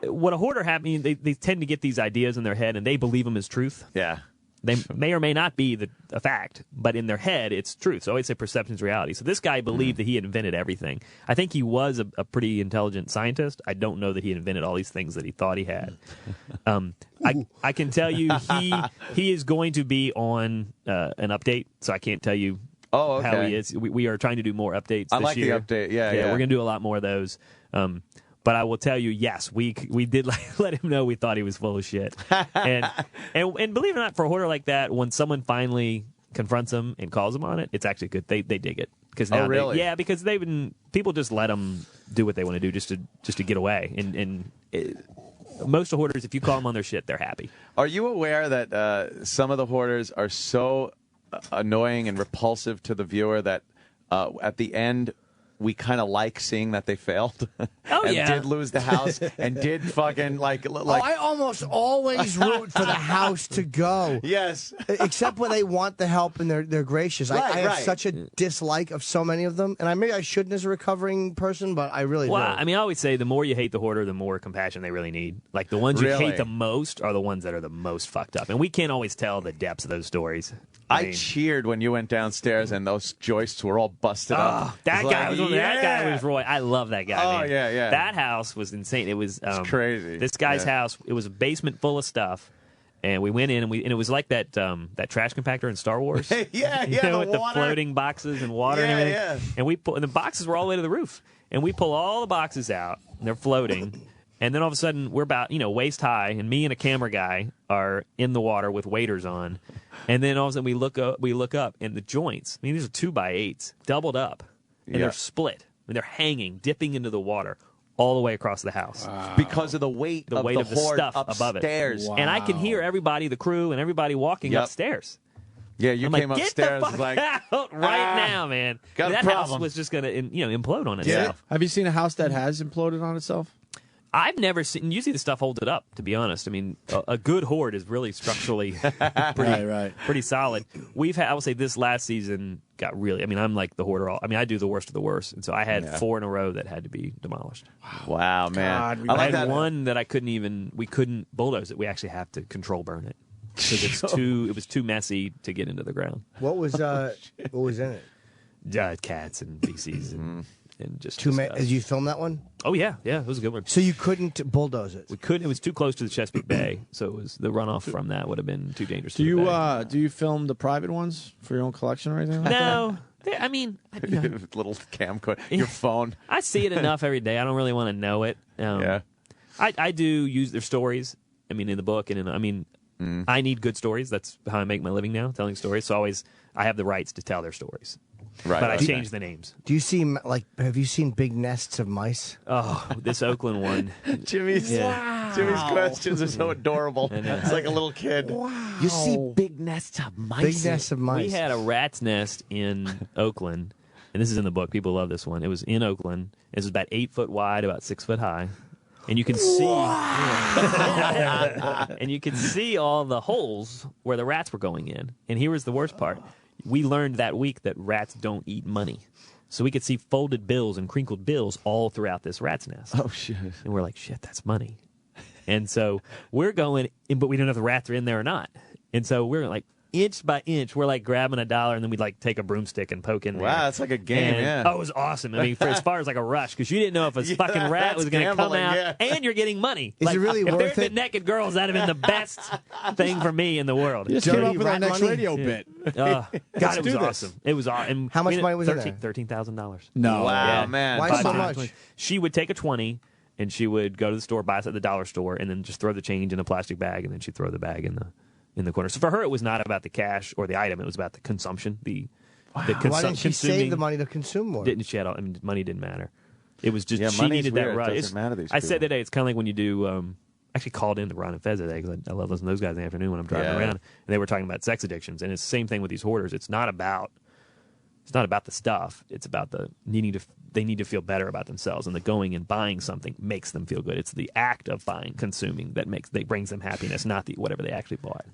What a hoarder happens, they tend to get these ideas in their head and they believe them as truth.
Yeah.
They may or may not be a fact, but in their head, it's truth. So I always say perception's reality. So this guy believed that he had invented everything. I think he was a pretty intelligent scientist. I don't know that he invented all these things that he thought he had. I can tell you he is going to be on an update, so I can't tell you how he is. We are trying to do more updates this year.
I like the update. Yeah.
We're going to do a lot more of those. But I will tell you, yes, we did let him know we thought he was full of shit. And believe it or not, for a hoarder like that, when someone finally confronts him and calls him on it, it's actually good. They dig it. Now
really?
Because people just let them do what they want to do just to get away. And most of hoarders, if you call them on their shit, they're happy.
Are you aware that some of the hoarders are so annoying and repulsive to the viewer that at the end, we kind of like seeing that they failed and did lose the house and did fucking like.
I almost always root for the house to go.
Yes,
except when they want the help and they're gracious. I have such a dislike of so many of them, and maybe I shouldn't as a recovering person, but I really do.
I mean, I always say the more you hate the hoarder, the more compassion they really need. Like the ones you hate the most are the ones that are the most fucked up, and we can't always tell the depths of those stories.
I cheered when you went downstairs and those joists were all busted up.
That guy was Roy. I love that guy.
Oh,
man.
yeah.
That house was insane. It was
it's crazy.
This guy's house. It was a basement full of stuff, and we went in and it was like that trash compactor in Star Wars.
with
the floating boxes and water and everything.
Yeah.
And the boxes were all the way to the roof, and we pull all the boxes out, and they're floating. And then all of a sudden, we're about waist high, and me and a camera guy are in the water with waders on. And then all of a sudden, we look up, and the joints. I mean, these are 2x8s, doubled up, and they're split. I mean, they're hanging, dipping into the water all the way across the house
because of the weight of the
stuff
upstairs.
above it.
Wow.
And I can hear everybody, the crew, and everybody walking upstairs.
Yeah, you came upstairs
Get the fuck out right now, man.
Got a
problem.
house
was just going to implode on itself.
Have you seen a house that has imploded on itself?
I've never seen. Usually, the stuff holds it up. To be honest, I mean, a good hoard is really structurally pretty solid. I will say this last season got really. I mean, I'm like the hoarder. I do the worst of the worst, and so I had 4 in a row that had to be demolished.
Wow, man!
I had one that we couldn't bulldoze it. We actually have to control burn it because it was too messy to get into the ground.
What was in it?
Cats and feces and just
Did you film that one?
Oh yeah, it was a good one.
So you couldn't bulldoze it?
We couldn't. It was too close to the Chesapeake Bay, so it was the runoff from that would have been too dangerous.
Do you film the private ones for your own collection or anything like that?
No. I mean,
little camcorder, your phone.
I see it enough every day. I don't really want to know it. I do use their stories. I mean, in the book, and I need good stories. That's how I make my living now, telling stories. So I have the rights to tell their stories.
Right,
but I changed the names.
Do you see have you seen big nests of mice?
Oh, this Oakland one.
Jimmy's questions are so adorable. It's like a little kid.
Wow.
You see big nests of mice.
Big nests of mice.
We had a rat's nest in Oakland, and this is in the book. People love this one. It was in Oakland. It was about 8 foot wide, about 6 foot high. And you can see, and you can see all the holes where the rats were going in. And here was the worst part. We learned that week that rats don't eat money. So we could see folded bills and crinkled bills all throughout this rat's nest.
Oh, shit.
And we're like, shit, that's money. And so we're going, but we don't know if the rats are in there or not. And so we're like, inch by inch. We're like grabbing $1, and then we'd like take a broomstick and poke in there.
Wow, it's like a game,
Oh, it was awesome. I mean, as far as like a rush, because you didn't know if a fucking rat was going to come out, and you're getting money.
Is it really
if
worth
there'd been
it?
naked girls, that'd have been the best thing for me in the world.
You just came up with our next radio bit.
God, it was awesome. It was awesome.
How much money was in there?
$13,000.
No.
Wow, man.
Why so much?
She would take a 20, and she would go to the store, buy us at the dollar store, and then just throw the change in a plastic bag, and then she'd throw the bag in the corner. So for her, it was not about the cash or the item; it was about the consumption.
Why didn't she save the money to consume more?
Didn't she? Money didn't matter. It was just she
money's
needed
weird.
that rush.
It doesn't matter to these
I said
people.
today, it's kind of like when you do. Actually called in to Ron and Fez today because I love listening to those guys in the afternoon when I'm driving around, and they were talking about sex addictions, and it's the same thing with these hoarders. It's not about the stuff. It's about they need to feel better about themselves, and the going and buying something makes them feel good. It's the act of buying, consuming that brings them happiness, not whatever they actually bought.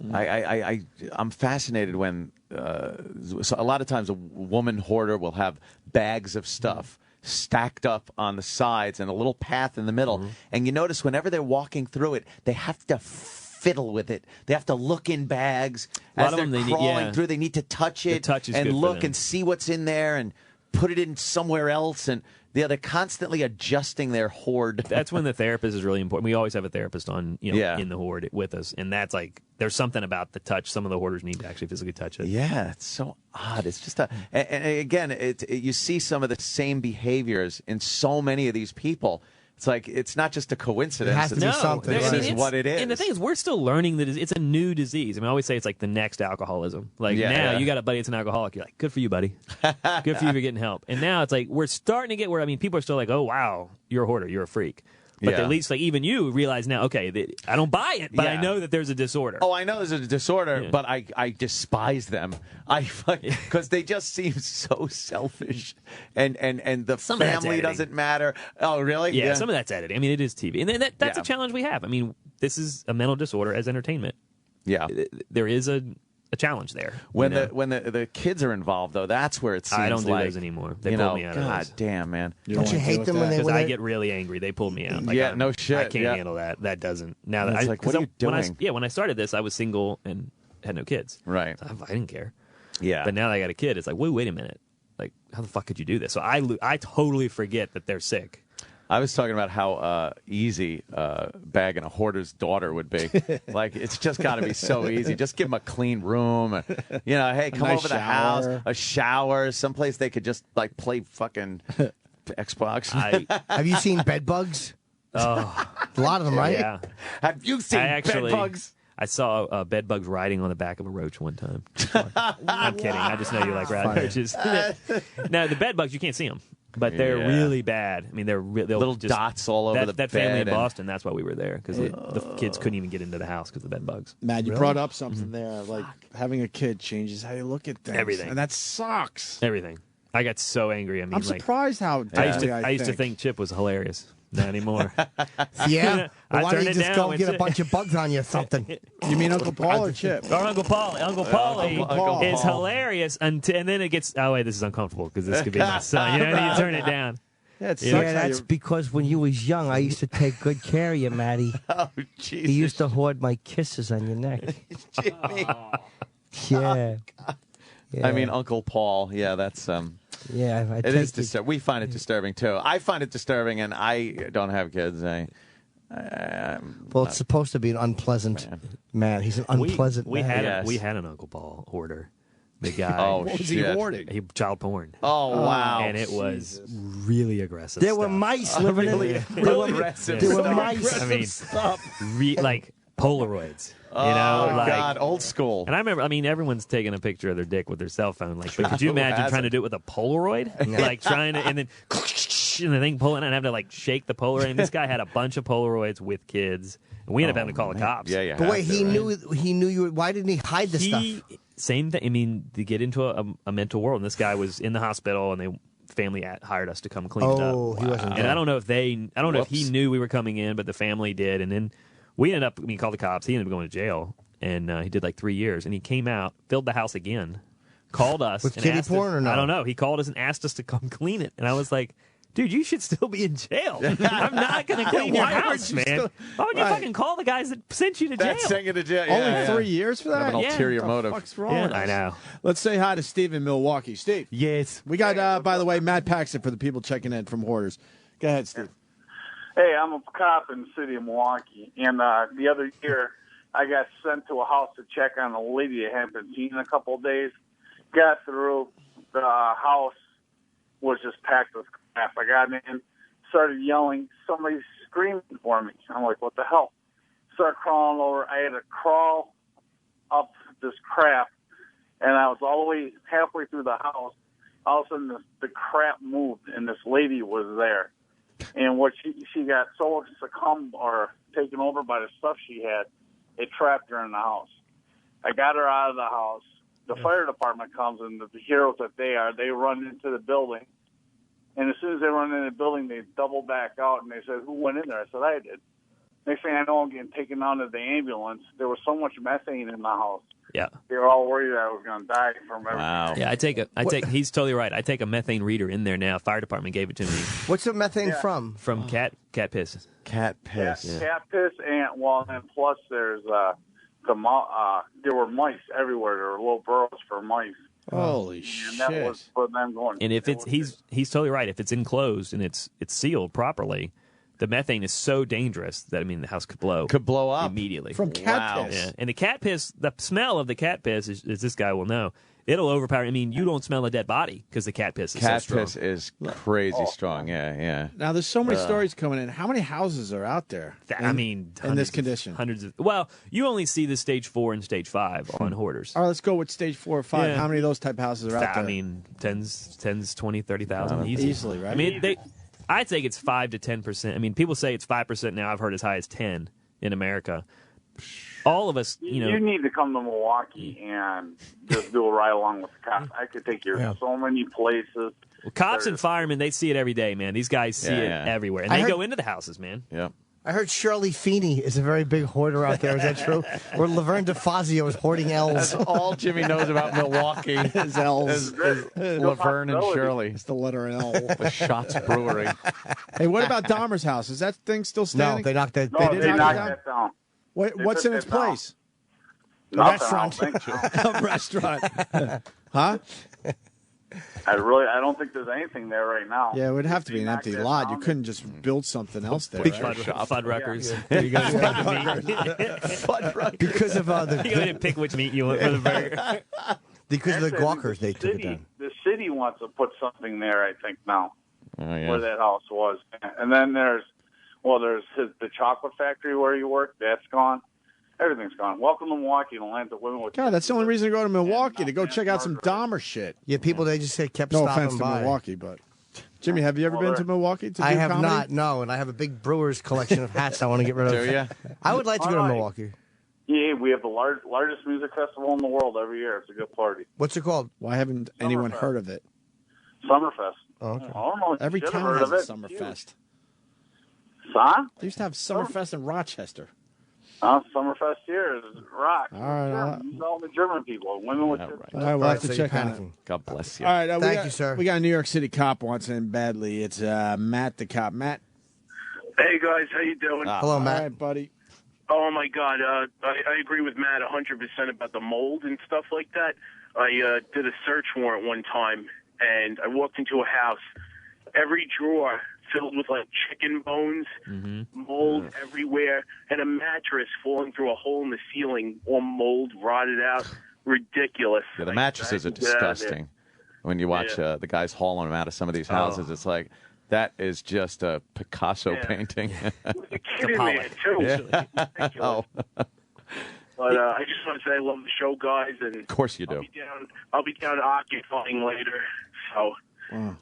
I'm fascinated when so a lot of times a woman hoarder will have bags of stuff stacked up on the sides and a little path in the middle, and you notice whenever they're walking through it, they have to fiddle with it. They have to look in bags as they're crawling through. They need to touch it and look and see what's in there and put it in somewhere else, and they're constantly adjusting their hoard.
That's when the therapist is really important. We always have a therapist on, in the hoard with us, and that's like there's something about the touch. Some of the hoarders need to actually physically touch it.
Yeah, it's so odd. It's just and again, you see some of the same behaviors in so many of these people. It's like it's not just a coincidence.
It has to be something.
This is what it is.
And the thing is, we're still learning that it's a new disease. I mean, I always say it's like the next alcoholism. Like you got a buddy that's an alcoholic. You're like, good for you, buddy. Good for you for getting help. And now it's like we're starting to get where people are still like, oh wow, you're a hoarder, you're a freak. But at least, like, even you realize now, okay, I don't buy it, but I know that there's a disorder.
Oh, I know there's a disorder, but I despise them. Because they just seem so selfish, and the family doesn't matter. Oh, really?
Yeah, some of that's editing. I mean, it is TV, and that's a challenge we have. I mean, this is a mental disorder as entertainment.
Yeah,
there is a challenge there.
When the kids are involved, though, that's where it seems
I don't do
like,
those anymore. They pull me out of those.
God damn, man.
Don't you hate them when they?
Because I get really angry. They pull me out. Like,
no shit.
I can't handle that. That doesn't. Now that
like, what are you doing?
When I started this, I was single and had no kids.
Right.
So I didn't care.
Yeah.
But now that I got a kid, it's like, wait a minute. Like, how the fuck could you do this? So I totally forget that they're sick.
I was talking about how easy bagging a hoarder's daughter would be. Like, it's just got to be so easy. Just give them a clean room. Hey, come over the house, a shower, someplace they could just, like, play fucking Xbox.
Have you seen bed bugs?
Oh.
A lot of them, right?
Yeah.
Have you seen bed bugs?
I saw bed bugs riding on the back of a roach one time. I'm kidding. I just know you like riding roaches. Now, the bed bugs, you can't see them. But they're really bad. I mean, they're little
dots all over the
that
bed.
family in Boston, that's why we were there, because the kids couldn't even get into the house because of the bed bugs.
Matt, you brought up something there. Like, having a kid changes how you look at things.
Everything.
And that sucks.
Everything. I got so angry. I mean,
I'm surprised how
I used to think Chip was hilarious. Not anymore.
Yeah. Why don't you just go
and
get a bunch of bugs on you or something?
You mean Uncle Paul or Chip?
Or Uncle Paul. Uncle Paulie is hilarious, and then it gets, oh, wait, this is uncomfortable because this could be my son. You turn it down.
Yeah,
that's because when you was young, I used to take good care of you, Matty.
Oh, Jesus.
He used to hoard my kisses on your neck.
Jimmy.
Yeah.
I mean, Uncle Paul. Yeah, that's
Yeah,
it is disturbing. We find it disturbing too. I find it disturbing, and I don't have kids.
Well, it's supposed to be an unpleasant man. He's an unpleasant man.
We had an Uncle Paul hoarder. The guy.
Oh,
what was he hoarding?
Child porn.
Oh, wow.
And it was really aggressive.
There were mice living in it. There were mice.
I mean, like Polaroids.
God, old school.
And I remember, everyone's taking a picture of their dick with their cell phone. Like, but could you imagine trying to do it with a Polaroid? Like trying to, and then and the thing pulling out and have to like shake the Polaroid. And this guy had a bunch of Polaroids with kids, and we ended up having to call the cops.
Yeah.
But wait, he knew you were. Why didn't he hide the stuff?
Same thing. I mean, to get into a mental world, and this guy was in the hospital, and the family hired us to come clean it up.
Oh, he wasn't.
And I don't know if he knew we were coming in, but the family did, and then. We ended up, called the cops. He ended up going to jail, and he did like 3 years. And he came out, filled the house again, called us.
With kiddie porn or no?
I don't know. He called us and asked us to come clean it. And I was like, dude, you should still be in jail. I'm not going to clean your house, man. Why would you fucking call the guys that sent you to jail?
That's sent you to jail.
Only 3 years for that?
An ulterior
What
motive.
the fuck's wrong with us?
I know.
Let's say hi to Steve in Milwaukee. Steve.
Yes.
We got, by the way, Matt Paxton for the people checking in from Hoarders. Go ahead, Steve.
Hey, I'm a cop in the city of Milwaukee, and the other year I got sent to a house to check on a lady that hadn't been seen in a couple of days. Got through, the house was just packed with crap. I got in, started yelling, somebody's screaming for me. I'm like, what the hell? Started crawling over. I had to crawl up this crap, and I was all the way halfway through the house. All of a sudden, the crap moved, and this lady was there. And what she got so succumbed or taken over by the stuff she had, it trapped her in the house. I got her out of the house. The fire department comes, and the heroes that they are, they run into the building. And as soon as they run into the building, they double back out, and they said, who went in there? I said, I did. Next thing I know, I'm getting taken out of the ambulance. There was so much methane in the house.
Yeah.
They were all worried that I was going to die from everything.
Wow.
Yeah, he's totally right. I take a methane reader in there now. Fire department gave it to me.
What's the methane from?
From cat piss.
Cat piss.
Yeah. Cat piss, and plus there's there were mice everywhere. There were little burrows for mice.
Holy
and
shit!
That was for them going.
And if he's totally right. If it's enclosed and it's sealed properly, the methane is so dangerous that the house could blow
up
immediately
from cat piss.
Yeah. And the cat piss, the smell of the cat piss, as this guy will know, it'll overpower. You don't smell a dead body because the cat piss is so strong.
Cat piss is crazy strong. Yeah.
Now there's so many stories coming in. How many houses are out there?
In
this condition,
hundreds of. Well, you only see the stage 4 and stage 5 on Hoarders.
All right, let's go with stage 4 or 5.
Yeah.
How many of those type houses are out there?
Tens, 20, 30,000
easily, right?
I think it's 5 to 10%. People say it's 5% now. I've heard as high as 10 in America. All of us,
You need to come to Milwaukee and just do a ride along with the cops. I could take you to so many places.
Well, cops and firemen, they see it every day, man. These guys see it everywhere. And they go into the houses, man.
Yeah.
I heard Shirley Feeney is a very big hoarder out there. Is that true? Or Laverne DeFazio is hoarding L's.
That's all Jimmy knows about Milwaukee.
Is L's.
Laverne and Shirley.
It's the letter L.
The Shots Brewery.
Hey, what about Dahmer's house? Is that thing still standing?
No, they knocked that.
They knocked that down.
What's in its place?
Restaurant.
A restaurant. Huh?
I don't think there's anything there right now.
Yeah, it would have to be an empty lot. You couldn't just build something else there.
Fuddruckers.
Fuddruckers. Because of the.
You gotta pick which meat you want for the burger.
Because of the gawkers, they took it down.
The city wants to put something there, I think, now,
where
that house was. And then there's the chocolate factory where you work. That's gone. Everything's gone. Welcome to Milwaukee, the land of women with.
God, that's the only reason to go to Milwaukee, to go check out some Dahmer shit.
Yeah, people, they just kept
no
stopping
offense
by.
to Milwaukee, but Jimmy, have you ever been to Milwaukee to do
I have
comedy?
not, no, and I have a big Brewers collection of hats I want to get rid of.
Do you?
I would like to go to Milwaukee.
Yeah, we have the largest music festival in the world every year. It's a good party.
What's it called?
Why haven't anyone heard of it?
Summerfest.
Oh, okay.
I don't know if
Every
you should have
town
heard
has
of
a
it.
Summerfest.
Son?
They used to have Summerfest in Rochester.
Summerfest here is rock.
All right.
These all the German people. Women with
All right, we'll have to check on it.
God bless you.
All right,
Thank you, sir.
We got a New York City cop wants in badly. It's Matt the cop. Matt.
Hey guys, how you doing?
Hello, Matt.
All right, buddy.
Oh my God, I agree with Matt 100% about the mold and stuff like that. I did a search warrant one time, and I walked into a house. Every drawer filled with like chicken bones, mold everywhere, and a mattress falling through a hole in the ceiling, all mold rotted out. Ridiculous.
Yeah, the mattresses are disgusting. When you watch the guys hauling them out of some of these houses, it's like, that is just a Picasso painting.
There's a kid in there, too.
Oh.
But I just want to say I love the show, guys. And
Of course you do.
I'll be down occupying later. So.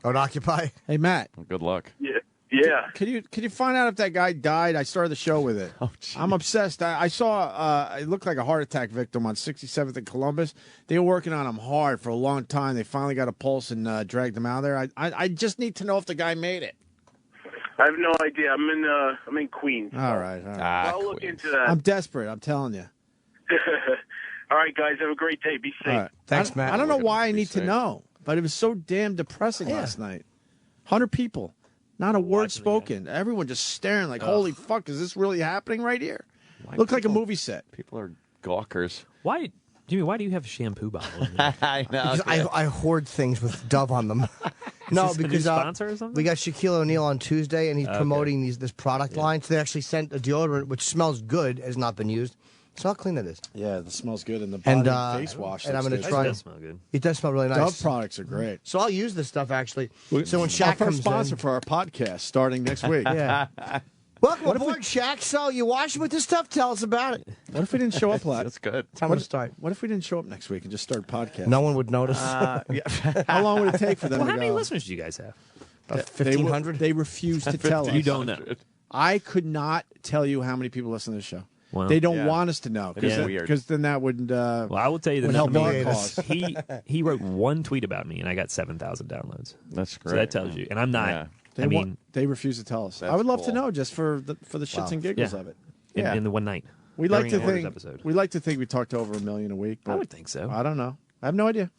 Oh, to Occupy?
Hey, Matt.
Well, good luck.
Yeah.
Could you find out if that guy died? I started the show with it.
Oh, geez.
I'm obsessed. I saw it looked like a heart attack victim on 67th and Columbus. They were working on him hard for a long time. They finally got a pulse and dragged him out of there. I just need to know if the guy made it.
I have no idea. I'm in Queens.
All right.
I'll look into that.
I'm desperate. I'm telling you.
All right, guys. Have a great day. Be safe.
All right.
Thanks, Matt.
I don't know why I need
safe.
to know, but it was so damn depressing last night. 100 people Not a word spoken. Everyone just staring like, holy fuck, is this really happening right here? Looked like a movie set.
People are gawkers.
Why, Jimmy? Why do you have a shampoo bottle?
I know.
Because I hoard things with Dove on them. No,
this the
because
new sponsor or something?
we got Shaquille O'Neal on Tuesday, and he's promoting this product line. So they actually sent a deodorant which smells good, has not been used. Smell how clean that is.
Yeah, it smells good in the body face wash.
And I'm going to try.
It does smell good.
It does smell really nice.
Dove products are great.
So I'll use this stuff actually. So when Shaq
Our
comes
first sponsor
in,
for our podcast starting next week.
yeah. Welcome aboard, Shaq. So you washing with this stuff? Tell us about it.
What if we didn't show up last?
That's good.
Time to start.
What if we didn't show up next week and just start podcasting?
No one would notice.
How long would it take for them
Well,
to
how
go?
many listeners do you guys have?
About 1,500.
They refuse to tell us.
You don't know.
I could not tell you how many people listen to the show.
Well,
They don't want us to know because then that would
Well, I will tell you the
would help
number.
our cause.
He wrote one tweet about me, and I got 7,000 downloads.
That's great.
So that tells you. And I'm not.
Yeah.
They refuse to tell us.
That's
I would love to
cool.
know just for the shits and giggles
Yeah.
of it.
In the one night.
We like
during
to
a Hoarders
think
episode.
we like to think we talk to over 1 million a week. But
I would think so.
I don't know. I have no idea.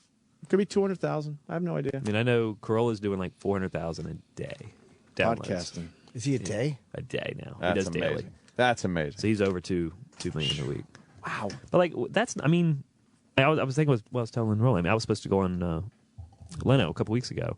It could be 200,000. I have no idea.
I mean, I know Corolla's doing like 400,000 a day. Downloads.
Podcasting.
Is he a day?
A day now.
That's
he does
amazing.
daily.
That's amazing.
So he's over 2 million a week.
Wow.
But like that's, I mean, I was thinking what I was telling Rolly. I mean, I was supposed to go on Leno a couple weeks ago,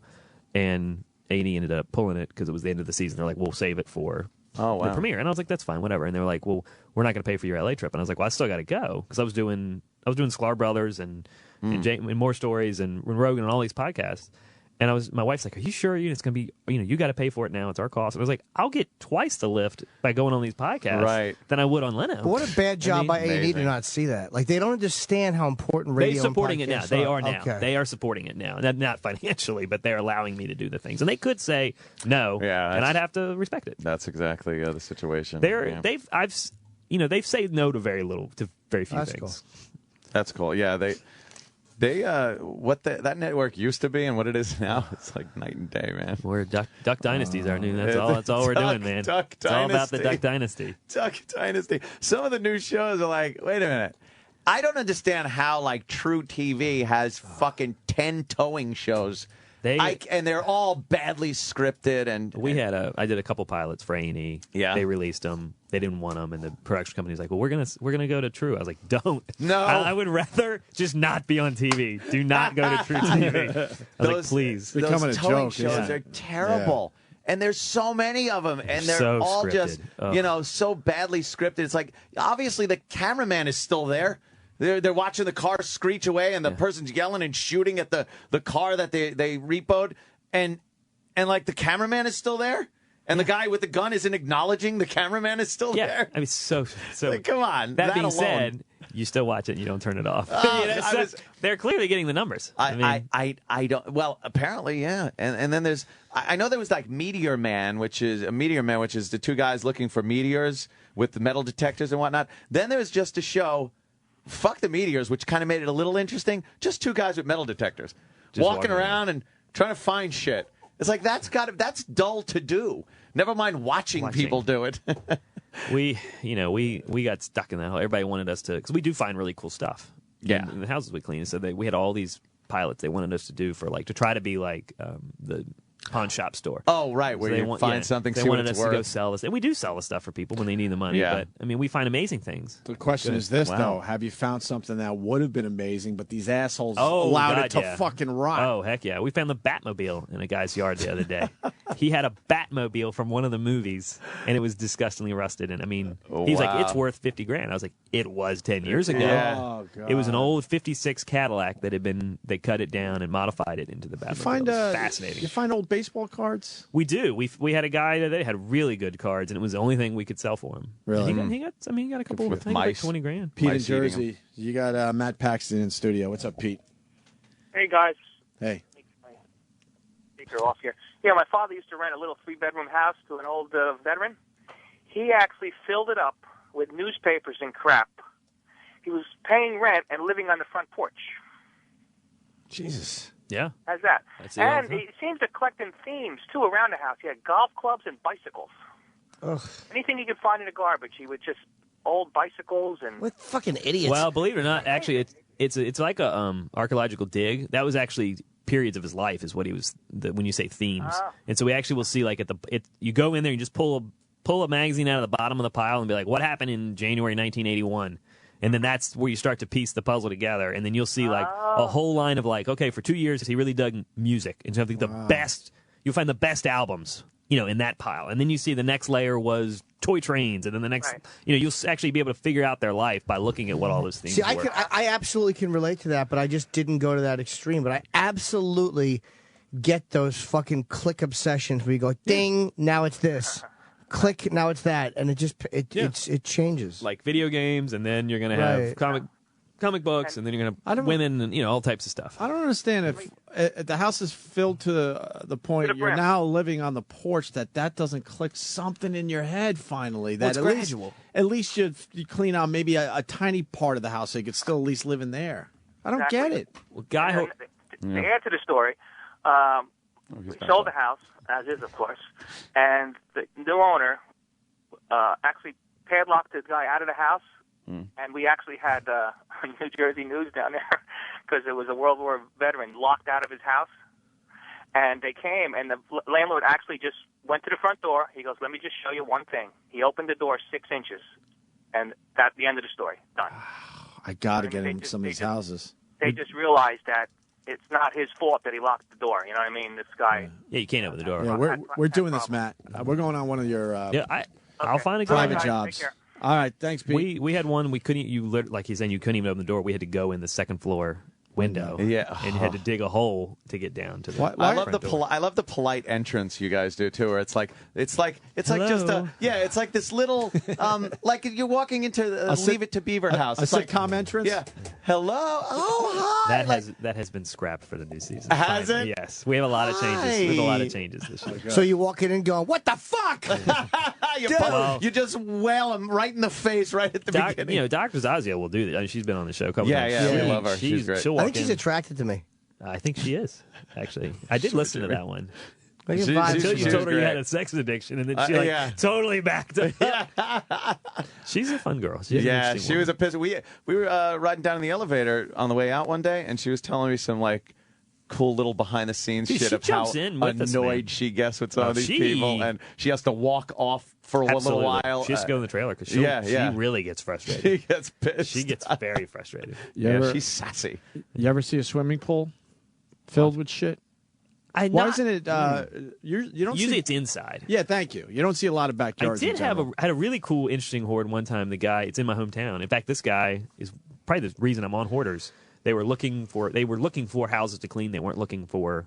and A&E ended up pulling it because it was the end of the season. They're like, we'll save it for the premiere, and I was like, that's fine, whatever. And they were like, well, we're not going to pay for your LA trip, and I was like, well, I still got to go because I was doing Sklar Brothers and More Stories and Rogan and all these podcasts. And my wife's like, are you sure it's going to be, you got to pay for it now. It's our cost. And I was like, I'll get twice the lift by going on these podcasts than I would on Leno.
But what a bad job by A&E to not see that. Like, they don't understand how important radio
They're supporting
and
it now.
podcasts
They are now.
Okay.
They are supporting it now. Not financially, but they're allowing me to do the things. And they could say no, and I'd have to respect it.
That's exactly the situation.
They've said no to very few
That's
things.
cool.
That's cool. Yeah, that network used to be and what it is now, it's like night and day, man.
We're Duck Dynasty's our new. That's all we're doing, man.
Duck
it's all about the
Dynasty.
Duck Dynasty.
Duck Dynasty. Some of the new shows are like, wait a minute. I don't understand how like True TV has fucking 10 towing shows. And they're all badly scripted. And
I did a couple pilots for A&E.
Yeah,
they released them. They didn't want them, and the production company's like, "Well, we're gonna go to True." I was like, "Don't."
No,
I would rather just not be on TV. Do not go to True TV. I was like, please.
Those towing shows are terrible. Yeah. And there's so many of them, and they're
so
all
scripted.
just, so badly scripted. It's like, obviously, the cameraman is still there. They're watching the car screech away, and the person's yelling and shooting at the car that they repoed, and like the cameraman is still there, and the guy with the gun isn't acknowledging the cameraman is still there.
I mean, so
like, come on.
That being
alone.
said, you still watch it and you don't turn it off. They're clearly getting the numbers.
I don't. Well, apparently, yeah. And then there's. I know there was like Meteor Man, which is the two guys looking for meteors with the metal detectors and whatnot. Then there was just a show. Fuck the meteors, which kind of made it a little interesting. Just two guys with metal detectors walking around and trying to find shit. It's like that's dull to do. Never mind watching people do it.
We got stuck in that hole. Everybody wanted us to, because we do find really cool stuff.
Yeah,
in the houses we clean. So we had all these pilots they wanted us to do for to try to be like the pawn shop store.
Oh, right, where you find something,
they
see what
wanted
it's
us
worth.
to go sell this, and we do sell the stuff for people when they need the money.
Yeah.
But I mean, we find amazing things.
The question is this, though: have you found something that would have been amazing, but these assholes allowed it to fucking rot?
Oh, heck yeah! We found the Batmobile in a guy's yard the other day. He had a Batmobile from one of the movies, and it was disgustingly rusted. And I mean, he's like, "It's worth $50,000." I was like, "It was 10 years ago."
Yeah.
Oh, God.
It was an old '56 Cadillac that they cut it down and modified it into the Batmobile. Fascinating.
You find old baseball cards?
We do. We had a guy that had really good cards, and it was the only thing we could sell for him.
Really?
And he got a couple
with
I think
mice.
like $20,000.
Pete in Jersey. You got Matt Paxton in studio. What's up, Pete?
Hey, guys.
Hey.
Speaker off here. Yeah, my father used to rent a little 3-bedroom house to an old veteran. He actually filled it up with newspapers and crap. He was paying rent and living on the front porch.
Jesus.
Yeah.
How's that?
That's
And he seems to collect in themes, too, around the house. He had golf clubs and bicycles.
Ugh.
Anything he could find in the garbage, he would just old bicycles and...
What fucking idiots.
Well, believe it or not, actually, it's like a archaeological dig. That was actually periods of his life is what he was. When you say themes, and so we actually will see like you go in there, you just pull a magazine out of the bottom of the pile and be like, what happened in January 1981? And then that's where you start to piece the puzzle together, and then you'll see like a whole line of like, okay, for 2 years he really dug music, and so I think the best. You'll find the best albums, in that pile. And then you see the next layer was toy trains, and then the next, you'll actually be able to figure out their life by looking at what all those things were.
I absolutely can relate to that, but I just didn't go to that extreme. But I absolutely get those fucking click obsessions where you go, ding, now it's this. Click, now it's that. And it changes.
Like video games, and then you're going to have comic books, and then you're going to have women and all types of stuff.
I don't understand if the house is filled to the point you're now living on the porch that doesn't click something in your head finally. That
it's gradual.
At least you clean out maybe a tiny part of the house so you could still at least live in there. I don't get it.
Well, to add to the story, we sold the house, as is, of course, and the new owner actually padlocked the guy out of the house. And we actually had New Jersey News down there because it was a World War veteran locked out of his house. And they came, and the landlord actually just went to the front door. He goes, let me just show you one thing. He opened the door 6 inches, and that's the end of the story. Done.
I got to get in some of these houses.
They just realized that it's not his fault that he locked the door. You know what I mean? This guy.
Yeah, you can't open the door.
Yeah, we're doing this, Matt. We're going on one of your
I'll find a
private jobs. All right, thanks, Pete.
We had one. We couldn't. Like he's saying, you couldn't even open the door. We had to go in the second floor window.
Yeah,
and you had to dig a hole to get down to the.
I love the polite entrance you guys do too. Where it's like just it's like this little like you're walking into Leave It to Beaver house.
A sitcom entrance.
Yeah. Hello. Oh, hi.
That has been scrapped for the new season.
Has it?
Yes, we have a lot of changes. We have a lot of changes this year.
So you walk in and go, what the fuck?
You just wail him right in the face right at the beginning.
Dr. Zazia will do that. I mean, she's been on the show a couple times.
Yeah, we love her. She's great.
I think she's attracted to me.
I think she is, actually. I did listen to that one.
Until
you told her you had a sex addiction, and then she totally backed up. She's a fun girl.
She was a piss. We were riding down in the elevator on the way out one day, and she was telling me some cool little behind the scenes shit of how annoyed she gets with some of these people, and she has to walk off for a little while.
She has to go in the trailer because she really gets frustrated.
She gets pissed.
She gets very frustrated.
She's sassy.
You ever see a swimming pool filled with shit? Why isn't it? You don't
usually it's inside.
Yeah, thank you. You don't see a lot of backyards.
I had a really cool, interesting hoard one time. The guy, it's in my hometown. In fact, this guy is probably the reason I'm on Hoarders. They were looking for houses to clean. They weren't looking for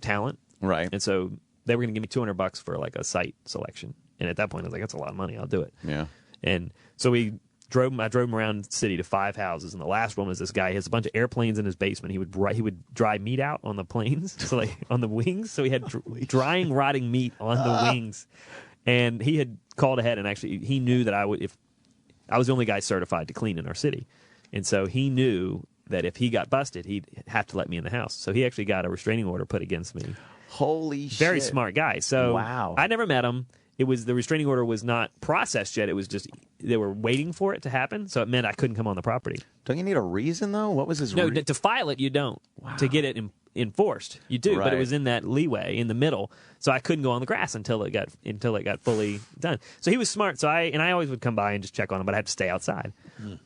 talent,
right?
And so they were going to give me $200 for a site selection. And at that point, I was like, "That's a lot of money. I'll do it."
Yeah.
And so I drove him around the city to 5 houses, and the last one was this guy. He has a bunch of airplanes in his basement. He would dry meat out on the planes, so on the wings. So he had drying, rotting meat on the wings, and he had called ahead and actually he knew that I was the only guy certified to clean in our city, and so he knew that if he got busted, he'd have to let me in the house. So he actually got a restraining order put against me.
Holy shit.
Very smart guy. So
wow.
I never met him. The restraining order was not processed yet. It was just they were waiting for it to happen. So it meant I couldn't come on the property.
Don't you need a reason though? What was his
reason? No, to file it you don't. Wow. To get it enforced you do.
Right.
But it was in that leeway in the middle. So I couldn't go on the grass until it got fully done. So he was smart. So I always would come by and just check on him, but I had to stay outside.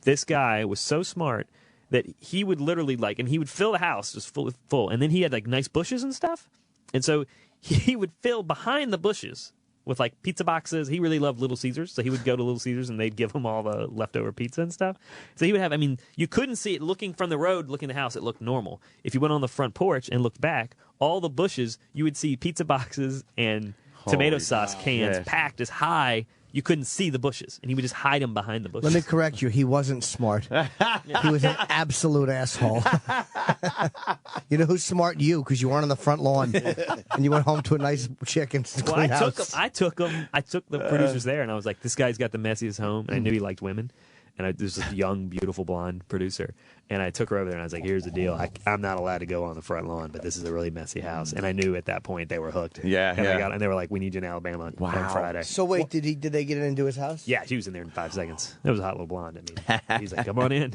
This guy was so smart that he would literally and he would fill the house just full, and then he had nice bushes and stuff, and so he would fill behind the bushes with pizza boxes. He really loved Little Caesars, so he would go to Little Caesars and they'd give him all the leftover pizza and stuff. So he would have, you couldn't see it looking from the road, looking at the house, it looked normal. If you went on the front porch and looked back, all the bushes, you would see pizza boxes and tomato sauce cans packed as high. You couldn't see the bushes, and he would just hide them behind the bushes.
Let me correct you. He wasn't smart. He was an absolute asshole. You know who's smart? You, because you weren't on the front lawn, and you went home to a nice chick and clean house.
I took the producers there, and I was like, this guy's got the messiest home, and I knew he liked women. And there's this young, beautiful blonde producer. And I took her over there and I was like, here's the deal. I'm not allowed to go on the front lawn, but this is a really messy house. And I knew at that point they were hooked.
Yeah,
and they were like, we need you in Alabama on Friday.
So wait, did they get into his house?
Yeah, she was in there in 5 seconds. It was a hot little blonde. I mean, he's like, come on in.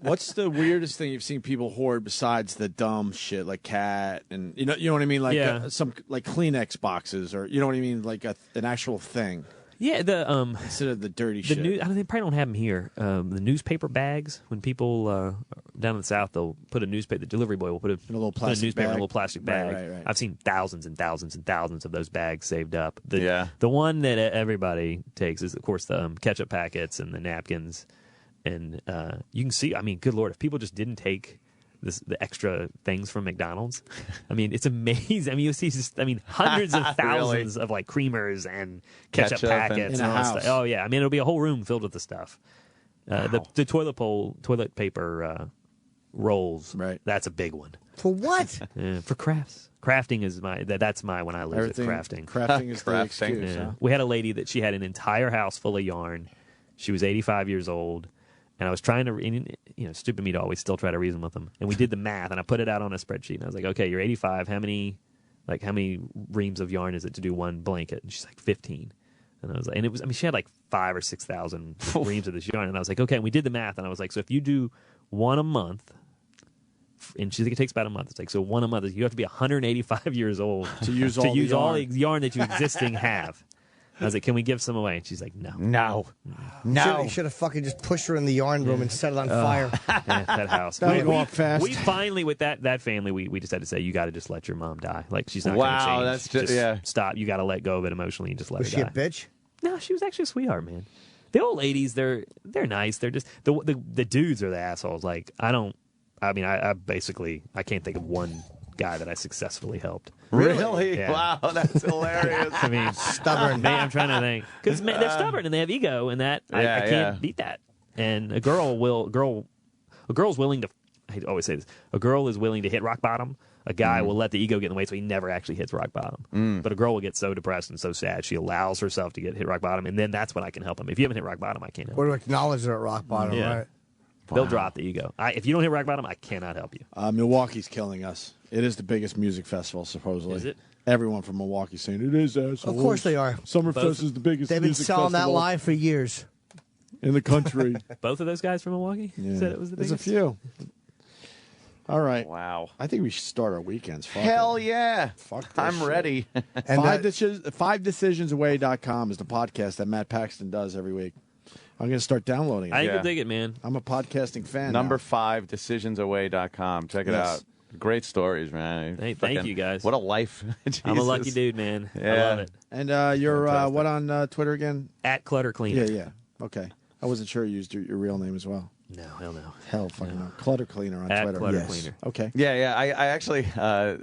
What's the weirdest thing you've seen people hoard besides the dumb shit like cat and you know what I mean, like some like Kleenex boxes, or you know what I mean, like an actual thing?
Yeah,
instead of the dirty shit.
They probably don't have them here. The newspaper bags, when people down in the South, they'll put a newspaper. The delivery boy will put a
little
plastic newspaper
bag.
in a little plastic bag.
Right.
I've seen thousands and thousands and thousands of those bags saved up. The
the
one that everybody takes is, of course, the ketchup packets and the napkins. And you can see, I mean, good Lord, if people just didn't take the extra things from McDonald's, I mean, it's amazing. I mean, you see hundreds of thousands of like creamers and ketchup packets and all that stuff. Oh yeah, I mean, it'll be a whole room filled with the stuff. The toilet paper rolls.
Right,
that's a big one.
For what?
For crafts. Crafting is that's my when I lived at crafting.
Crafting is the excuse.
Yeah. We had a lady that she had an entire house full of yarn. She was 85 years old. And I was trying to, stupid me to always still try to reason with them. And we did the math, and I put it out on a spreadsheet. And I was like, okay, you're 85. How many reams of yarn is it to do one blanket? And she's like, 15. And I was like, she had like 5,000 or 6,000 reams of this yarn. And I was like, okay. And we did the math, and I was like, so if you do one a month, and she's like, it takes about a month. It's like, so one a month, you have to be 185 years old
to use
all the yarn that you existing have. I was like, can we give some away? And she's like, no.
You should have fucking just pushed her in the yarn room and set it on fire.
Yeah, that house.
That would go up fast.
We finally, with that family, we just had to say, you got to just let your mom die. Like, she's not
wow,
going to
that's
just stop. You got to let go of it emotionally and just let
Was
her die.
she a bitch?
No, she was actually a sweetheart, man. The old ladies, they're nice. They're just the dudes are the assholes. Like, I can't think of one guy that I successfully helped.
Really?
Yeah.
Wow, that's hilarious.
I mean,
stubborn.
Man, I'm trying to think, because they're stubborn and they have ego, and that I can't beat that. And a girl's willing to. I always say this: a girl is willing to hit rock bottom. A guy will let the ego get in the way, so he never actually hits rock bottom. But a girl will get so depressed and so sad, she allows herself to hit rock bottom, and then that's when I can help him. If you haven't hit rock bottom, I can't help.
Or to acknowledge they're at rock bottom, right?
They'll drop the ego. If you don't hit rock bottom, I cannot help you.
Milwaukee's killing us. It is the biggest music festival, supposedly.
Is it?
Everyone from Milwaukee saying it is. Assholes.
Of course they are.
Summerfest is the biggest.
They've been
music
selling that
festival
lie for years
in the country.
Both of those guys from Milwaukee said it was the biggest.
There's a few. All right.
Wow.
I think we should start our weekends.
Hell yeah.
Fuck this
I'm
shit.
ready.
And
5decisionsaway.com is the podcast that Matt Paxton does every week. I'm going to start downloading it.
I can dig it, man.
I'm a podcasting fan.
Number
now.
5, decisionsaway.com. Check it out. Great stories, man.
Hey, thank you, guys.
What a life.
I'm a lucky dude, man.
Yeah.
I love it.
And you're what on Twitter again?
At Clutter Cleaner.
Yeah. Okay. I wasn't sure you used your real name as well.
No, hell no.
Hell fucking no. Clutter Cleaner on
At
Twitter.
Clutter Cleaner.
Okay.
Yeah. I actually I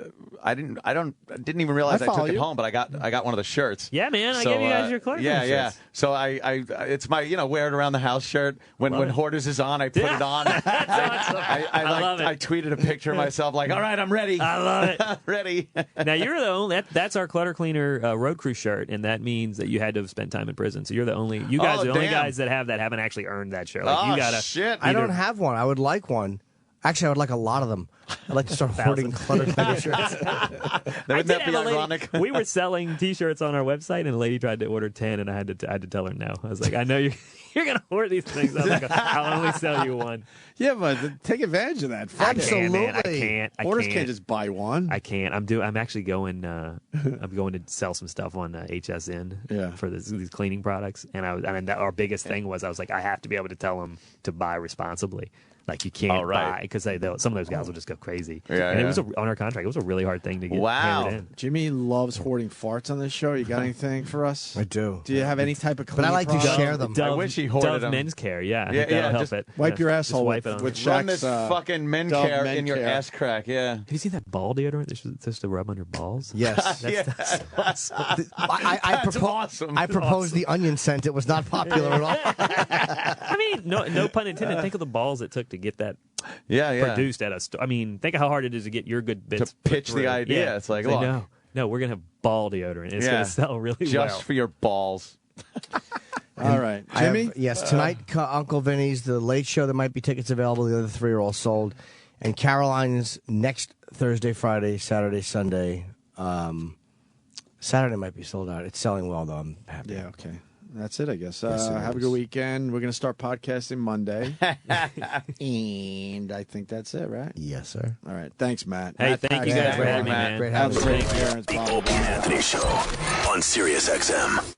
didn't even realize I took it home, but I got one of the shirts.
Yeah, man. I
So,
gave you guys your Clutter Cleaner shirts.
So I it's my wear it around the house shirt. When Hoarders is on, I put it on.
That's awesome. I love it.
I tweeted a picture of myself like, all right, I'm ready.
I love it.
I'm ready.
Now you're the only. That's our Clutter Cleaner road crew shirt, and that means that you had to have spent time in prison. So you're the only. You guys are the only guys that haven't actually earned that shirt. Like, you gotta.
Shit!
I don't have one. I would like one. Actually, I would like a lot of them. I'd like to start hoarding Clutter Cleaner shirts.
Wouldn't that be ironic?
We were selling T-shirts on our website, and a lady tried to order 10, and I had to tell her no. I was like, I know you're gonna hoard these things. I was like, I'll only sell you one.
Yeah, but take advantage of that.
Absolutely.
I can't.
Hoarders can't just buy one.
I can't. I'm actually going. I'm going to sell some stuff on HSN for these cleaning products. And our biggest thing was I was like, I have to be able to tell them to buy responsibly. Like, you can't buy, because some of those guys will just go crazy.
Yeah,
and it was on our contract. It was a really hard thing to get hammered in.
Jimmy loves hoarding farts on this show. You got anything for us?
I do.
Do you have any type of
But I like to share them.
I wish he hoarded
Dove
them.
Men's Care, I think that'll help it.
Wipe your asshole
wipe it on.
with
Run
Shaq's,
this fucking men
Dove
care
Men
in your
Care.
ass crack. Yeah.
Have you seen that ball deodorant that's supposed to rub on your balls?
Yes.
That's awesome.
That's awesome.
I proposed the onion scent. It was not popular at all.
I mean, no pun intended. Think of the balls it took to get that produced at a store. I mean, think of how hard it is to get your good bits
to pitch
through.
the idea.
Yeah.
It's like,
Say,
look,
no, we're gonna have ball deodorant. It's gonna sell really
just
well.
for your balls.
All right. Jimmy?
Yes, tonight, Uncle Vinny's, the Late Show. There might be tickets available. The other 3 are all sold. And Caroline's next Thursday, Friday, Saturday, Sunday. Saturday might be sold out. It's selling well, though. I'm happy.
Yeah, okay. That's it, I guess.
Yes, it
have a
is.
good weekend. We're going to start podcasting Monday. And I think that's it, right?
Yes, sir.
All right. Thanks, Matt.
Hey,
Matt
thank you
Paxton.
guys for having me, man.
Great having you.
Outstanding parents,
The
blah, blah,
Opie
blah.
and Anthony Show on Sirius XM.